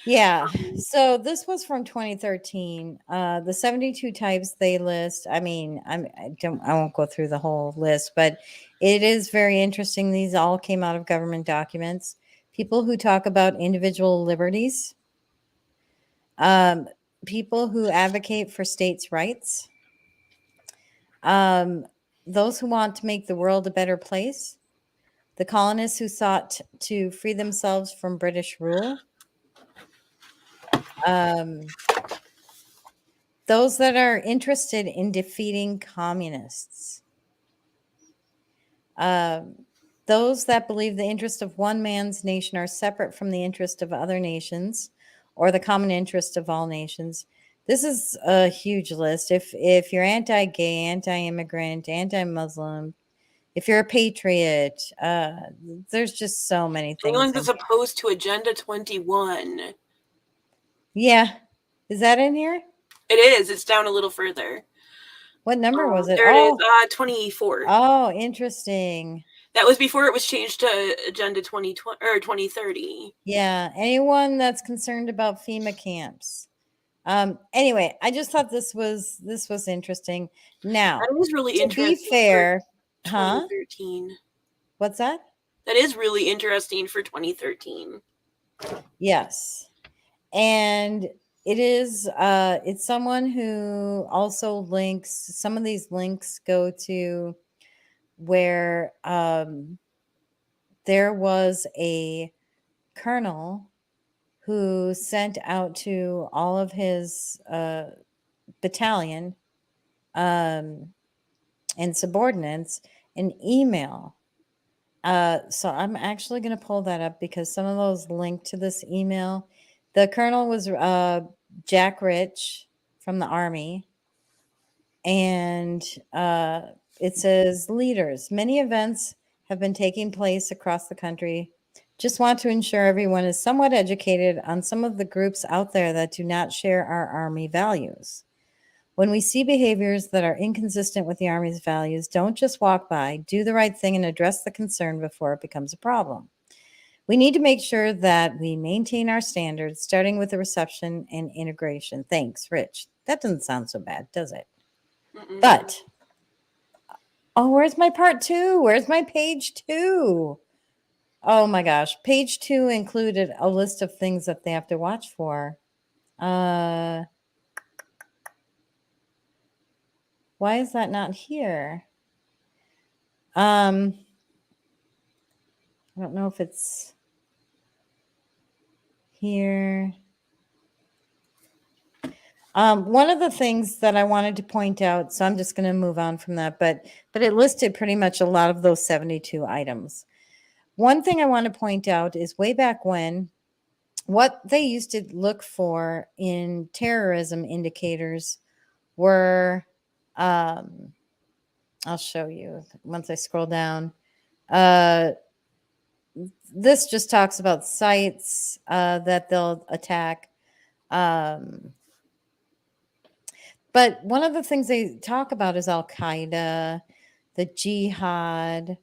Yeah. So this was from 2013. The 72 types they list. I mean, I won't go through the whole list, but it is very interesting. These all came out of government documents. People who talk about individual liberties. People who advocate for states' rights. Those who want to make the world a better place. The colonists who sought to free themselves from British rule. Those that are interested in defeating communists. Those that believe the interest of one man's nation are separate from the interest of other nations or the common interest of all nations. This is a huge list. If you're anti-gay, anti-immigrant, anti-Muslim, if you're a patriot, there's just so many things. Anyone that's opposed to Agenda 21. Yeah. Is that in here? It is. It's down a little further. What number was it? There it is. 24. Oh, interesting. That was before it was changed to Agenda 2020 or 2030. Yeah. Anyone that's concerned about FEMA camps. Anyway, I just thought this was interesting. Now, that was really interesting. To be fair, 2013. What's that? That is really interesting for 2013. Yes. And it is it's someone who also links, some of these links go to where there was a colonel who sent out to all of his battalion and subordinates an email. So I'm actually going to pull that up because some of those link to this email. The colonel was Jack Rich from the Army. And it says, leaders, many events have been taking place across the country. Just want to ensure everyone is somewhat educated on some of the groups out there that do not share our Army values. When we see behaviors that are inconsistent with the Army's values, don't just walk by, do the right thing and address the concern before it becomes a problem. We need to make sure that we maintain our standards, starting with the reception and integration. Thanks, Rich. That doesn't sound so bad, does it? Mm-mm. But, where's my part 2? Where's my page 2? Oh my gosh. Page 2 included a list of things that they have to watch for. Why is that not here? I don't know if it's here. One of the things that I wanted to point out, so I'm just going to move on from that, but it listed pretty much a lot of those 72 items. one thing I want to point out is way back when, what they used to look for in terrorism indicators were, I'll show you once I scroll down. This just talks about sites that they'll attack. But one of the things they talk about is Al Qaeda, the jihad,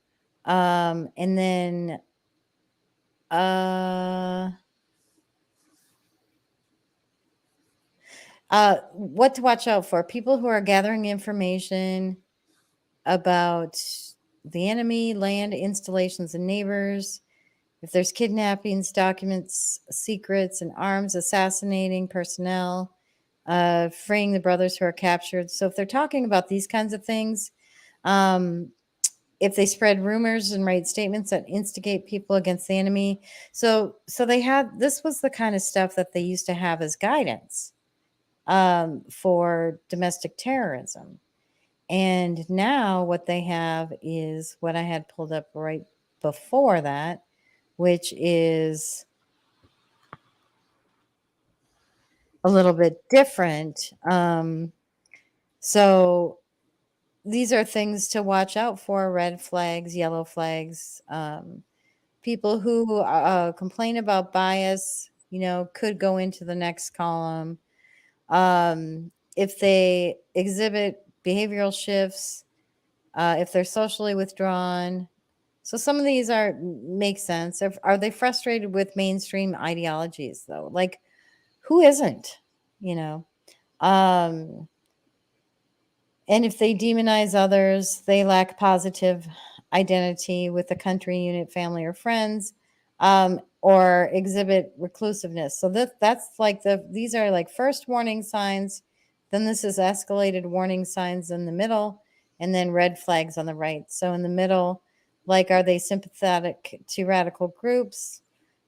and then what to watch out for: people who are gathering information about the enemy, land, installations, and neighbors. If there's kidnappings, documents, secrets, and arms, assassinating personnel, freeing the brothers who are captured. So if they're talking about these kinds of things, if they spread rumors and write statements that instigate people against the enemy. So they had, this was the kind of stuff that they used to have as guidance for domestic terrorism. And now what they have is what I had pulled up right before that, which is a little bit different. So these are things to watch out for: red flags, yellow flags. People who complain about bias, could go into the next column. If they exhibit behavioral shifts, if they're socially withdrawn. So some of these make sense. Are they frustrated with mainstream ideologies, though? Like, who isn't? And if they demonize others, they lack positive identity with the country, unit, family, or friends, or exhibit reclusiveness. So that's like these are like first warning signs. Then this is escalated warning signs in the middle, and then red flags on the right. So in the middle, like, are they sympathetic to radical groups?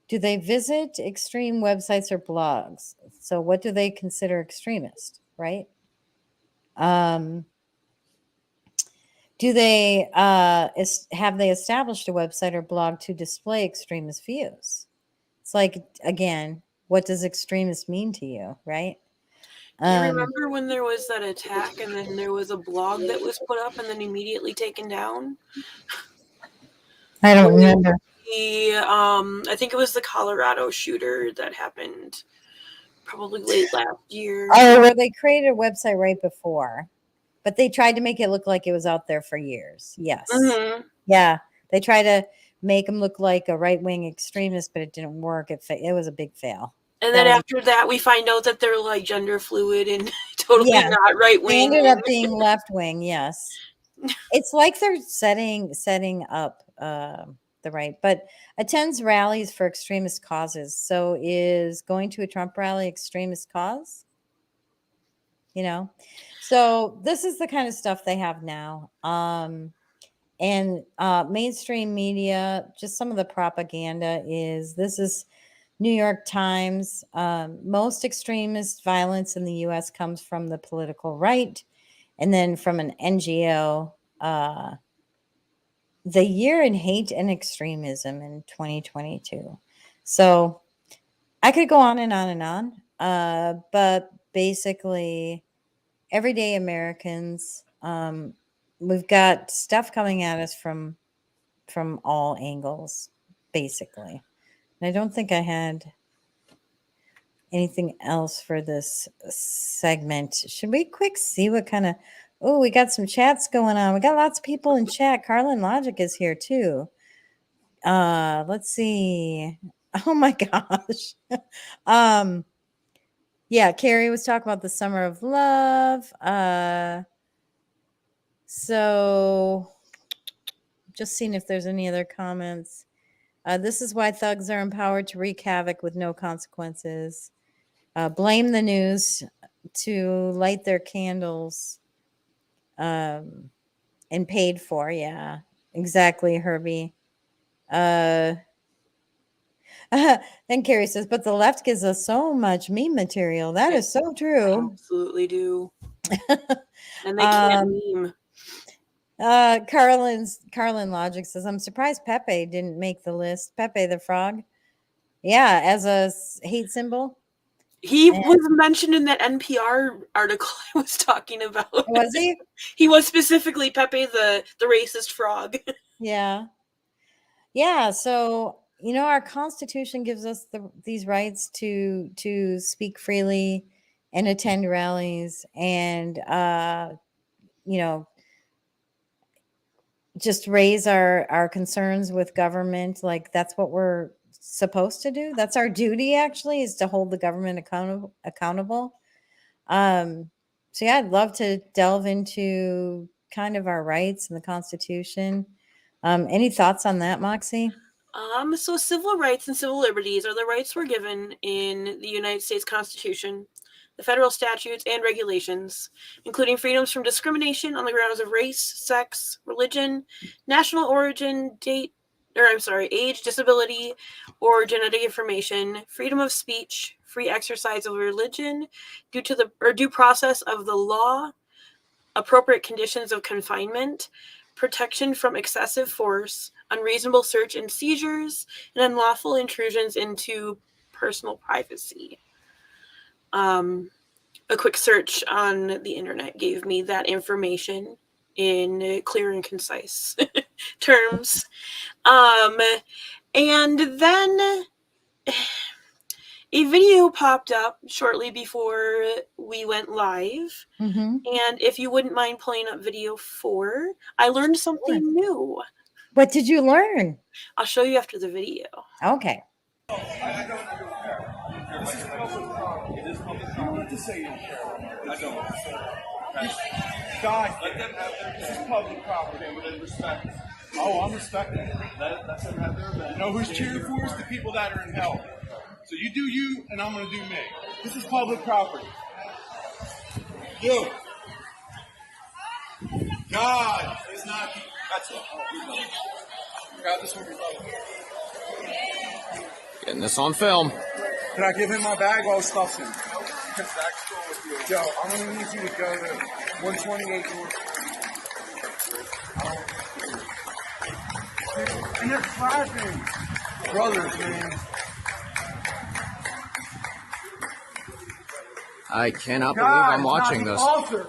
Do they visit extreme websites or blogs? So what do they consider extremist, right? Do they have they established a website or blog to display extremist views? It's like, again, what does extremist mean to you, right? Do you remember when there was that attack and then there was a blog that was put up and then immediately taken down? I don't remember. I think it was the Colorado shooter that happened probably late last year. Oh, where they created a website right before, but they tried to make it look like it was out there for years. Yes. Mm-hmm. Yeah. They tried to make him look like a right-wing extremist, but it didn't work. It was a big fail. And then after that, we find out that they're like gender fluid and totally not right wing. They ended up being left wing. Yes, it's like they're setting up the right. But attends rallies for extremist causes. So is going to a Trump rally extremist cause? So this is the kind of stuff they have now. And mainstream media, just some of the propaganda this is New York Times. Most extremist violence in the U.S. comes from the political right, and then from an NGO. The Year in Hate and Extremism in 2022. So I could go on and on and on, but basically, everyday Americans, we've got stuff coming at us from all angles, basically. And I don't think I had anything else for this segment. Should we quick see what kind of... Oh, we got some chats going on. We got lots of people in chat. Carlin Logic is here too. Let's see. Oh my gosh. Yeah, Carrie was talking about the summer of love. So just seeing if there's any other comments. This is why thugs are empowered to wreak havoc with no consequences. Blame the news to light their candles. And paid for. Yeah, exactly, Herbie. Then Carrie says, but the left gives us so much meme material. That is so true. Absolutely do. And they can't meme. Carlin Logic says, I'm surprised Pepe didn't make the list. Pepe the Frog. Yeah, as a hate symbol. He was mentioned in that NPR article I was talking about. Was he? He was specifically Pepe the racist frog. Yeah. Yeah, so our Constitution gives us these rights to speak freely and attend rallies and just raise our concerns with government. Like, that's what we're supposed to do. That's our duty, actually, is to hold the government accountable. So yeah, I'd love to delve into kind of our rights and the Constitution. Any thoughts on that, Moxie? So civil rights and civil liberties are the rights we're given in the United States Constitution, the federal statutes and regulations, including freedoms from discrimination on the grounds of race, sex, religion, national origin, age, disability, or genetic information, freedom of speech, free exercise of religion, due process of the law, appropriate conditions of confinement, protection from excessive force, unreasonable search and seizures, and unlawful intrusions into personal privacy. A quick search on the internet gave me that information in clear and concise terms. And then a video popped up shortly before we went live. Mm-hmm. And if you wouldn't mind pulling up video 4, I learned something new. What did you learn? I'll show you after the video. Okay. Guys, this is public property with respect. Oh, I'm respecting it. That's them have their event. You know who's cheering for us? The people that are in hell. So you do you, and I'm going to do me. This is public property. You. God is not. That's it. Grab this one. Getting this on film. Can I give him my bag while he stuffs him? Joe, I'm going to need you to go to 128 North. And they're clapping. Brothers, man. I cannot believe I'm watching this. Altar.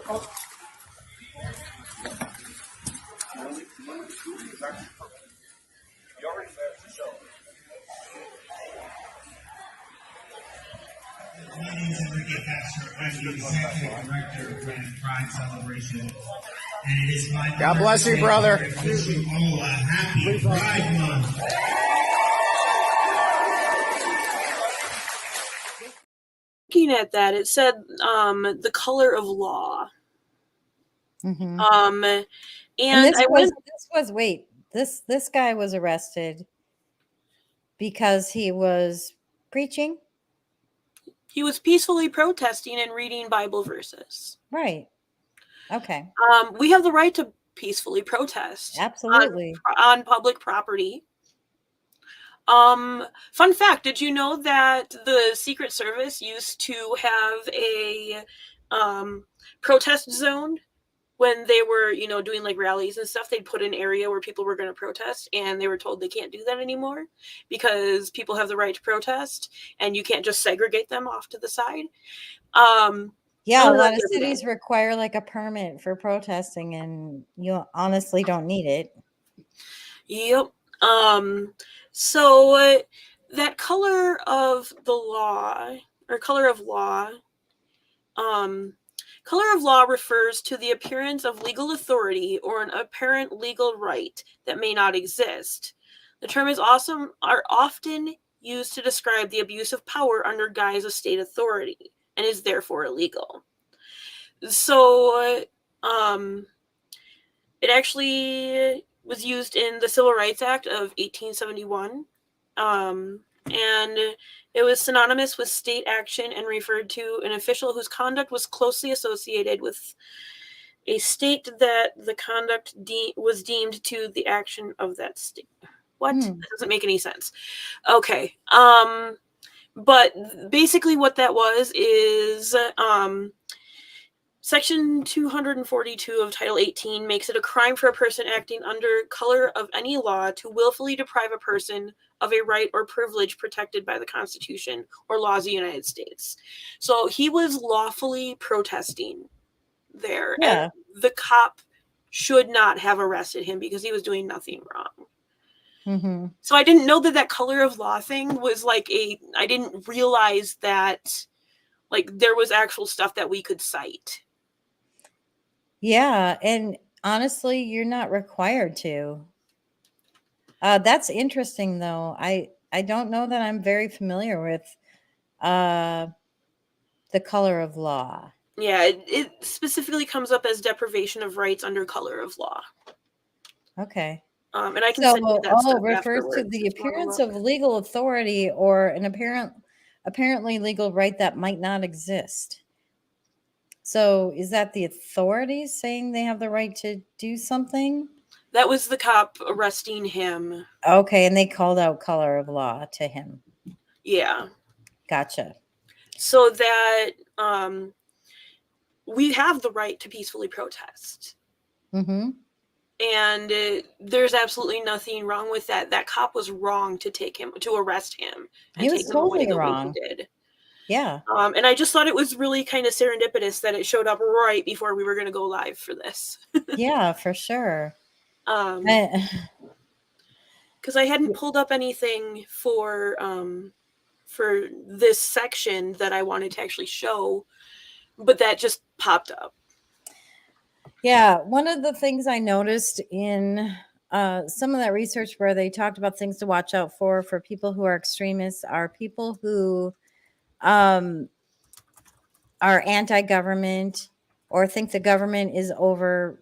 Enrique Castro. I'm the executive director of Grand Pride Celebration. And it is my God bless you, brother. To wish you all a happy Pride Month. Looking at that, it said the color of law. Mm-hmm. And this guy was arrested because he was preaching. He was peacefully protesting and reading Bible verses. Right. Okay. We have the right to peacefully protest. Absolutely. On public property. Fun fact, did you know that the Secret Service used to have a protest zone when they were, doing like rallies and stuff? They'd put an area where people were going to protest, and they were told they can't do that anymore because people have the right to protest and you can't just segregate them off to the side. Yeah, a lot of cities require like a permit for protesting, and you honestly don't need it. Yep. So that color of the law, or color of law, color of law refers to the appearance of legal authority or an apparent legal right that may not exist. The term are often used to describe the abuse of power under guise of state authority and is therefore illegal. So it actually was used in the Civil Rights Act of 1871, and it was synonymous with state action and referred to an official whose conduct was closely associated with a state that the conduct was deemed to the action of that state. What? That doesn't make any sense. Okay. But basically what that was is Section 242 of Title 18 makes it a crime for a person acting under color of any law to willfully deprive a person of a right or privilege protected by the Constitution or laws of the United States. So he was lawfully protesting there, Yeah. and the cop should not have arrested him because he was doing nothing wrong. Mm-hmm. So I didn't know that color of law thing was like I didn't realize that like there was actual stuff that we could cite. Yeah, and honestly, you're not required to. That's interesting, though. I don't know that I'm very familiar with the color of law. Yeah, it specifically comes up as deprivation of rights under color of law. Okay. And I can So, send you that stuff refers to afterwards the if you wanna appearance look. of legal authority or an apparently legal right that might not exist. So, is that the authorities saying they have the right to do something? That was the cop arresting him. Okay, and they called out color of law to him. Yeah. Gotcha. So that we have the right to peacefully protest. Mm-hmm. And there's absolutely nothing wrong with that. That cop was wrong to arrest him and He was take him away totally the wrong. way he did. Yeah. And I just thought it was really kind of serendipitous that it showed up right before we were going to go live for this. Yeah, for sure. Because I hadn't pulled up anything for this section that I wanted to actually show, but that just popped up. Yeah, one of the things I noticed in some of that research where they talked about things to watch out for people who are extremists are people who are anti-government or think the government is overreaching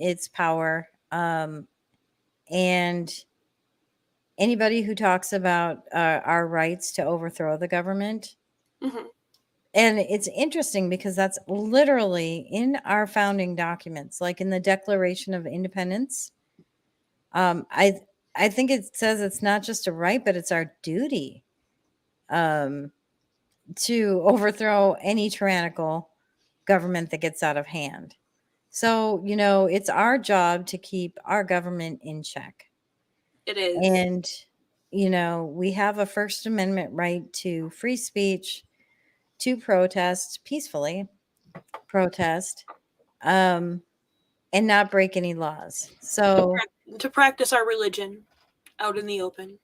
its power, and anybody who talks about our rights to overthrow the government. Mm-hmm. And it's interesting because that's literally in our founding documents, like in the Declaration of Independence. I think it says it's not just a right, but it's our duty to overthrow any tyrannical government that gets out of hand. So, it's our job to keep our government in check. It is. And, we have a First Amendment right to free speech, to protest peacefully, and not break any laws. So to practice our religion out in the open.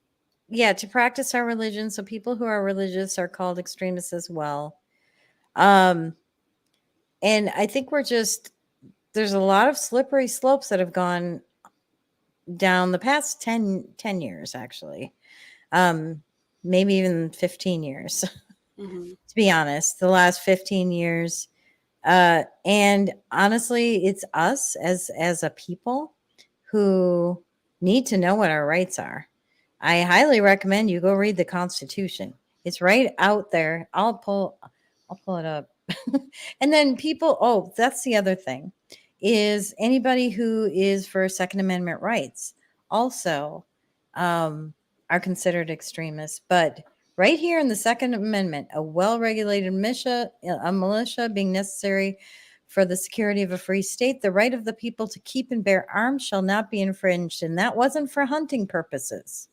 Yeah, to practice our religion. So people who are religious are called extremists as well. And I think there's a lot of slippery slopes that have gone down the past 10 years, actually. Maybe even 15 years. Mm-hmm. To be honest, the last 15 years. And honestly, it's us as a people who need to know what our rights are. I highly recommend you go read the Constitution. It's right out there. I'll pull it up. And then that's the other thing, is anybody who is for Second Amendment rights also are considered extremists. But right here in the Second Amendment, a well-regulated militia being necessary for the security of a free state, the right of the people to keep and bear arms shall not be infringed. And that wasn't for hunting purposes.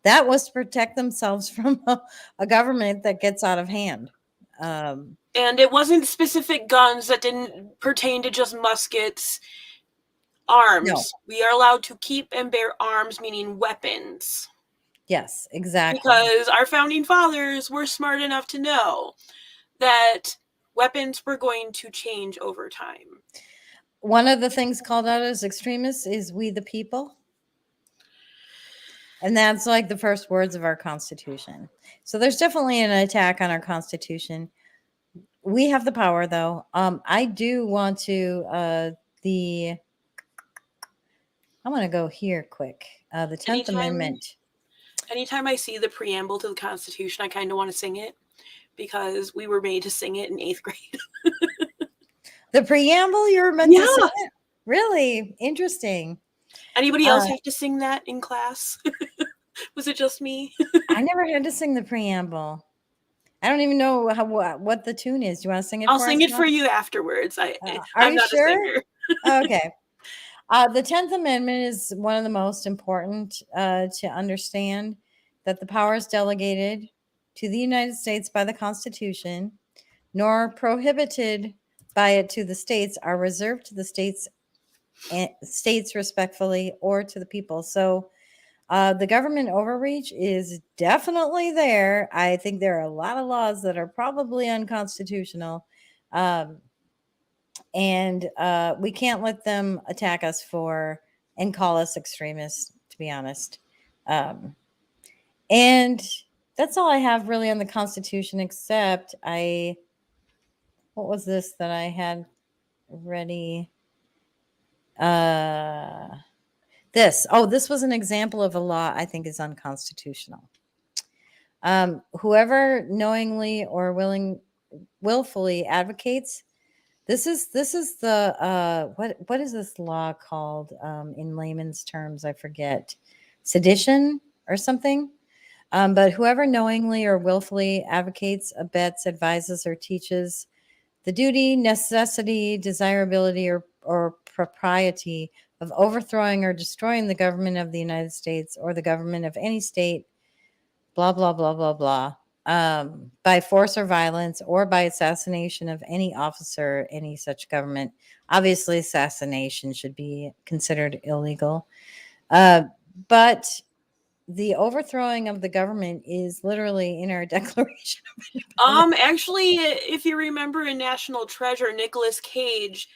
That was to protect themselves from a government that gets out of hand. And it wasn't specific guns that didn't pertain to just muskets. Arms. No. We are allowed to keep and bear arms, meaning weapons. Yes, exactly. Because our founding fathers were smart enough to know that weapons were going to change over time. One of the things called out as extremists is we the people. And that's like the first words of our Constitution. So there's definitely an attack on our Constitution. We have the power, though. I do want to I want to go here quick. The 10th Amendment. Anytime I see the preamble to the Constitution, I kind of want to sing it because we were made to sing it in 8th grade. The preamble, you were meant to sing it? Really? Interesting. Anybody else have to sing that in class? Was it just me? I never had to sing the preamble. I don't even know what the tune is. Do you want to sing it I'll for us? sing it for Moxie? you afterwards. Are I'm you not sure? a singer. Okay. The 10th Amendment is one of the most important to understand, that the powers delegated to the United States by the Constitution, nor prohibited by it to the states, are reserved to the states respectfully, or to the people. So the government overreach is definitely there. I think there are a lot of laws that are probably unconstitutional. And we can't let them attack us and call us extremists, to be honest. And that's all I have really on the Constitution, except what was this that I had ready? This was an example of a law I think is unconstitutional. Whoever knowingly or willfully advocates, this is the what is this law called in layman's terms? I forget, sedition or something. But whoever knowingly or willfully advocates, abets, advises, or teaches the duty, necessity, desirability, or propriety of overthrowing or destroying the government of the United States or the government of any state, blah, blah, blah, blah, blah, by force or violence, or by assassination of any officer, any such government. Obviously, assassination should be considered illegal. But the overthrowing of the government is literally in our Declaration of Independence. Actually, if you remember in National Treasure, Nicolas Cage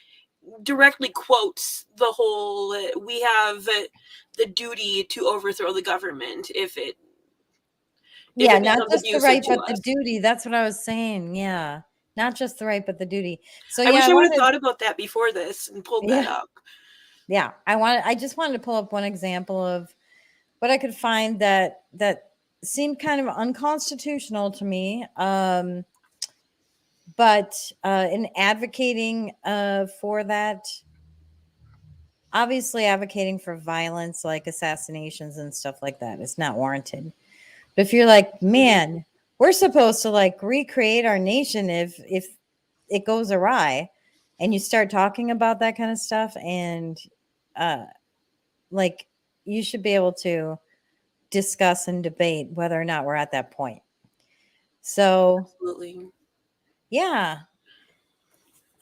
directly quotes the whole we have the duty to overthrow the government if it not just the right but us. the duty. That's what I was saying. Yeah, not just the right but the duty. So I wish I would have thought about that before this and pulled that up. Yeah, I just wanted to pull up one example of what I could find that seemed kind of unconstitutional to me. But in advocating for that, obviously advocating for violence like assassinations and stuff like that is not warranted. But if you're like, man, we're supposed to like recreate our nation if it goes awry, and you start talking about that kind of stuff, and like you should be able to discuss and debate whether or not we're at that point. So absolutely. Yeah.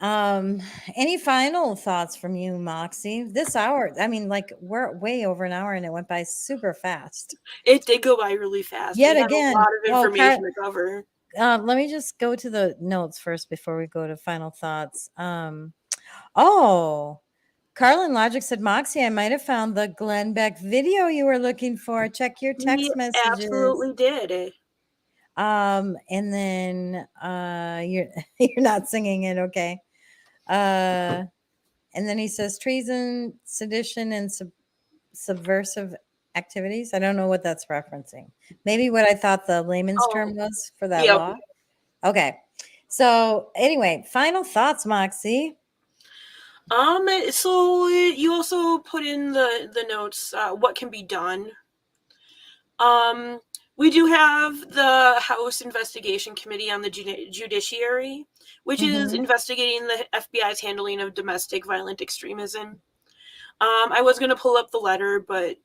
Any final thoughts from you, Moxie? This hour, I mean, like we're way over an hour and it went by super fast. It did go by really fast. Yet we had again, a lot of information to cover. Let me just go to the notes first before we go to final thoughts. Carlin Logic said, Moxie, I might have found the Glenn Beck video you were looking for. Check your text messages. Absolutely did. And then you're not singing it, okay? And then he says treason, sedition, and subversive activities. I don't know what that's referencing. Maybe what I thought the layman's term was for that law. Okay. So anyway, final thoughts, Moxie. So you also put in the notes what can be done. We do have the House Investigation Committee on the Judiciary, which is investigating the FBI's handling of domestic violent extremism. I was going to pull up the letter, but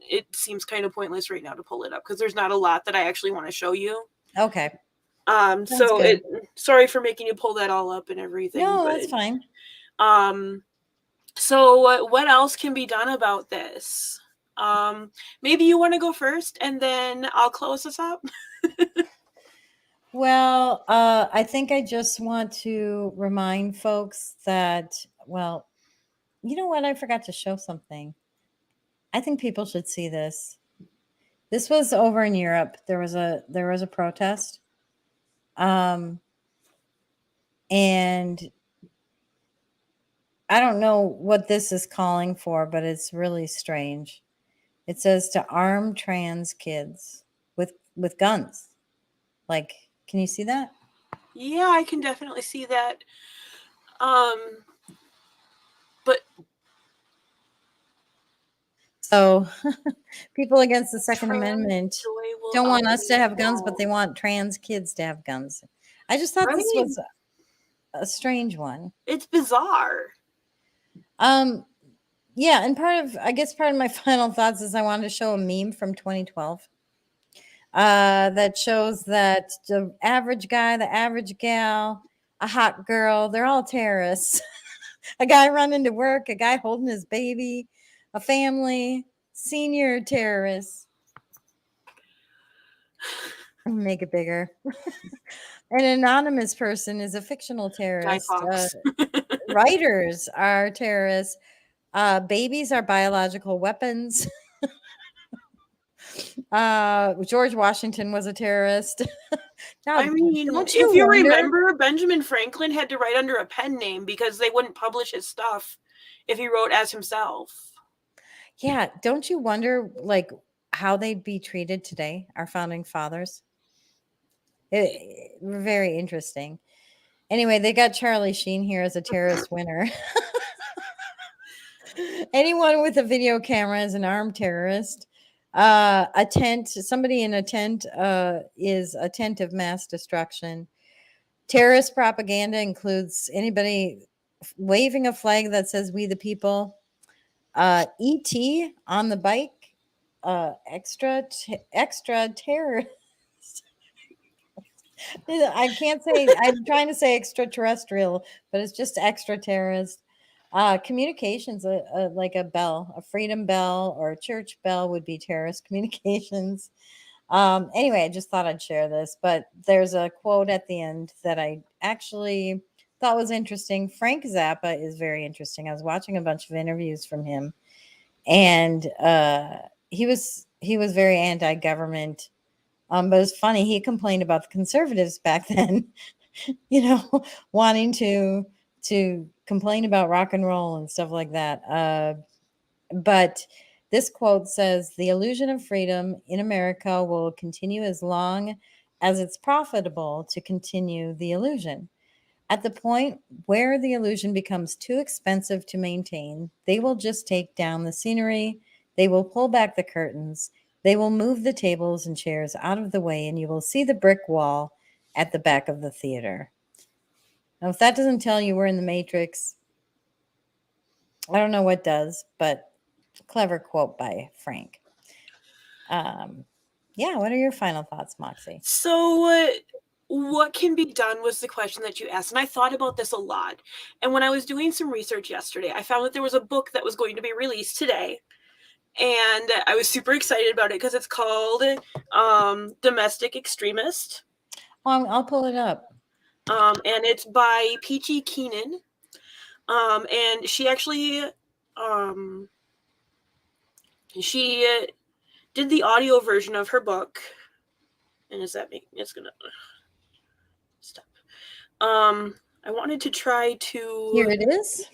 it seems kind of pointless right now to pull it up because there's not a lot that I actually want to show you. Okay. Sorry for making you pull that all up and everything. No, that's fine. So what else can be done about this? Maybe you want to go first and then I'll close this up. Well, I think I just want to remind folks that, well, you know what? I forgot to show something. I think people should see this. This was over in Europe. There was a protest. And I don't know what this is calling for, but it's really strange. It says to arm trans kids with guns. Like, can you see that? Yeah, I can definitely see that. But So people against the Second Trans Amendment joy will don't want us to always have guns, but wall. they want trans kids to have guns. I just thought this Right? was a strange one. It's bizarre. Yeah, and part of my final thoughts is I wanted to show a meme from 2012 that shows that the average guy, the average gal, a hot girl, they're all terrorists. A guy running to work, a guy holding his baby, a family, senior terrorists. Make it bigger. An anonymous person is a fictional Guy terrorist. Fawkes. Writers are terrorists. Babies are biological weapons. George Washington was a terrorist. Now, I mean, don't if you wonder- remember, Benjamin Franklin had to write under a pen name because they wouldn't publish his stuff if he wrote as himself. Yeah, don't you wonder like how they'd be treated today, our founding fathers? Very interesting. Anyway, they got Charlie Sheen here as a terrorist winner. Anyone with a video camera is an armed terrorist. A tent, somebody in a tent is a tent of mass destruction. Terrorist propaganda includes anybody waving a flag that says "We the People." ET on the bike. Extra terrorist. I can't say. I'm trying to say extraterrestrial, but it's just extra terrorist. Communications, like a bell, a freedom bell or a church bell would be terrorist communications. Anyway, I just thought I'd share this, but there's a quote at the end that I actually thought was interesting. Frank Zappa is very interesting. I was watching a bunch of interviews from him, and he was very anti-government. But it's funny, he complained about the conservatives back then, wanting to complain about rock and roll and stuff like that. But this quote says, "The illusion of freedom in America will continue as long as it's profitable to continue the illusion. At the point where the illusion becomes too expensive to maintain, they will just take down the scenery, they will pull back the curtains, they will move the tables and chairs out of the way, and you will see the brick wall at the back of the theater." Now, if that doesn't tell you we're in the Matrix, I don't know what does, but clever quote by Frank. Yeah, what are your final thoughts, Moxie? So, what can be done was the question that you asked. And I thought about this a lot. And when I was doing some research yesterday, I found that there was a book that was going to be released today. And I was super excited about it because it's called Domestic Extremist. I'll pull it up. And it's by Peachy Keenan. And she actually she did the audio version of her book. And is that making it's gonna stop? I wanted to try to. Here it is.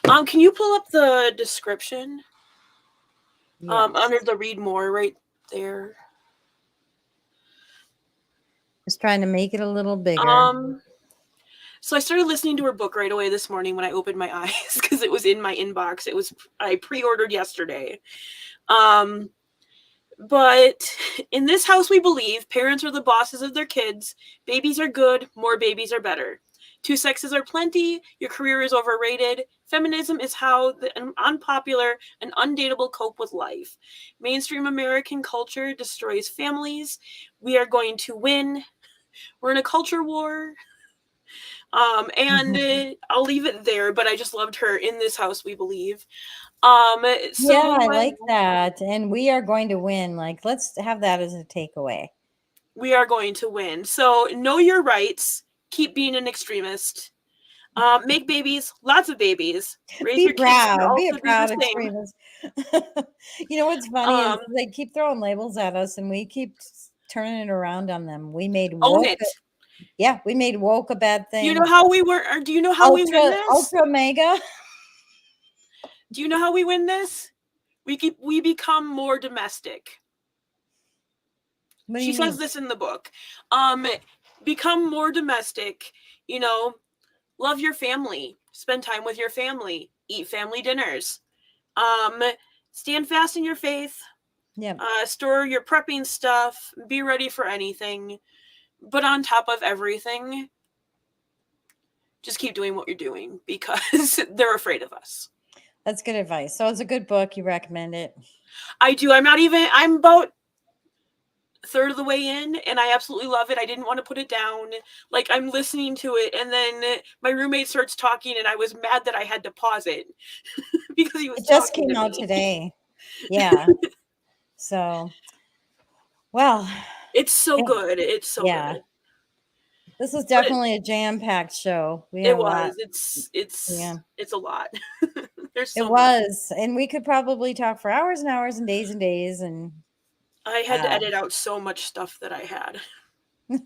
Can you pull up the description? Yes. Under the read more right there. Just trying to make it a little bigger. So I started listening to her book right away this morning when I opened my eyes because it was in my inbox. I pre-ordered yesterday. But in this house, we believe parents are the bosses of their kids. Babies are good. More babies are better. Two sexes are plenty. Your career is overrated. Feminism is how the unpopular and undateable cope with life. Mainstream American culture destroys families. We are going to win. We're in a culture war. And I'll leave it there, but I just loved her. In this house, we believe. Yeah, I like that. And we are going to win. Like, let's have that as a takeaway. We are going to win. So know your rights. Keep being an extremist. Make babies, lots of babies. Raise Be your proud. kids Be a to proud do the same. extremist. You know what's funny is they keep throwing labels at us, and we keep turning it around on them. We made Own woke. it. Yeah, we made woke a bad thing. Do you know how we were? Or do you know how we win this? Ultra mega. Do you know how we win this? We become more domestic. She says this in the book. Become more domestic. You know, love your family. Spend time with your family. Eat family dinners. stand fast in your faith. Yeah. Store your prepping stuff. Be ready for anything. But on top of everything, just keep doing what you're doing because they're afraid of us. That's good advice. So it's a good book. You recommend it? I do. I'm about a third of the way in, and I absolutely love it. I didn't want to put it down. Like, I'm listening to it, and then my roommate starts talking, and I was mad that I had to pause it because he was It just talking came to out me. today. Yeah. So, well, it's so good. It's so good. This was definitely a jam-packed show. We had It a lot. was. It's a lot. There's so It was, and we could probably talk for hours and hours and days, and I had to edit out so much stuff that I had. It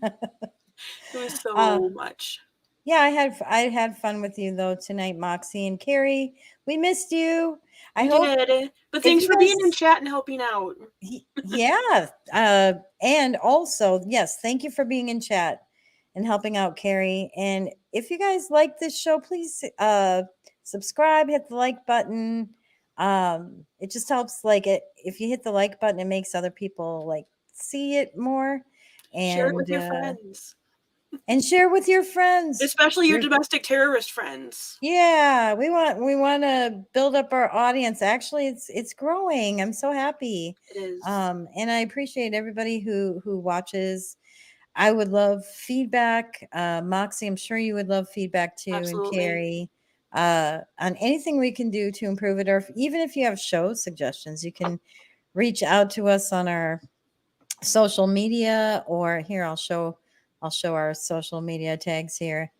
was so much. Yeah, I had fun with you though tonight, Moxie and Carrie. We missed you. I hope. Did, but thanks for being in chat and helping out. Yeah, and also yes, thank you for being in chat and helping out, Carrie. And if you guys like this show, please subscribe, hit the like button. It just helps. Like it, if you hit the like button, it makes other people like see it more. And share it with your friends. And share with your friends, especially your domestic terrorist friends. Yeah, we want to build up our audience. Actually, it's growing. I'm so happy. It is. And I appreciate everybody who watches. I would love feedback. Moxie, I'm sure you would love feedback too. Absolutely. And Carrie, on anything we can do to improve it, or even if you have show suggestions, you can reach out to us on our social media, or here I'll show our social media tags here,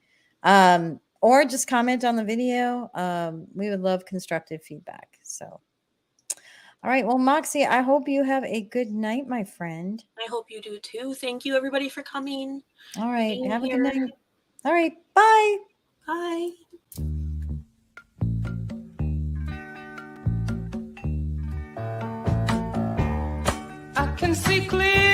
or just comment on the video. We would love constructive feedback. So, all right, well, Moxie, I hope you have a good night, my friend. I hope you do too. Thank you, everybody, for coming. All right, have a good night. All right, bye. Bye. I can see clear.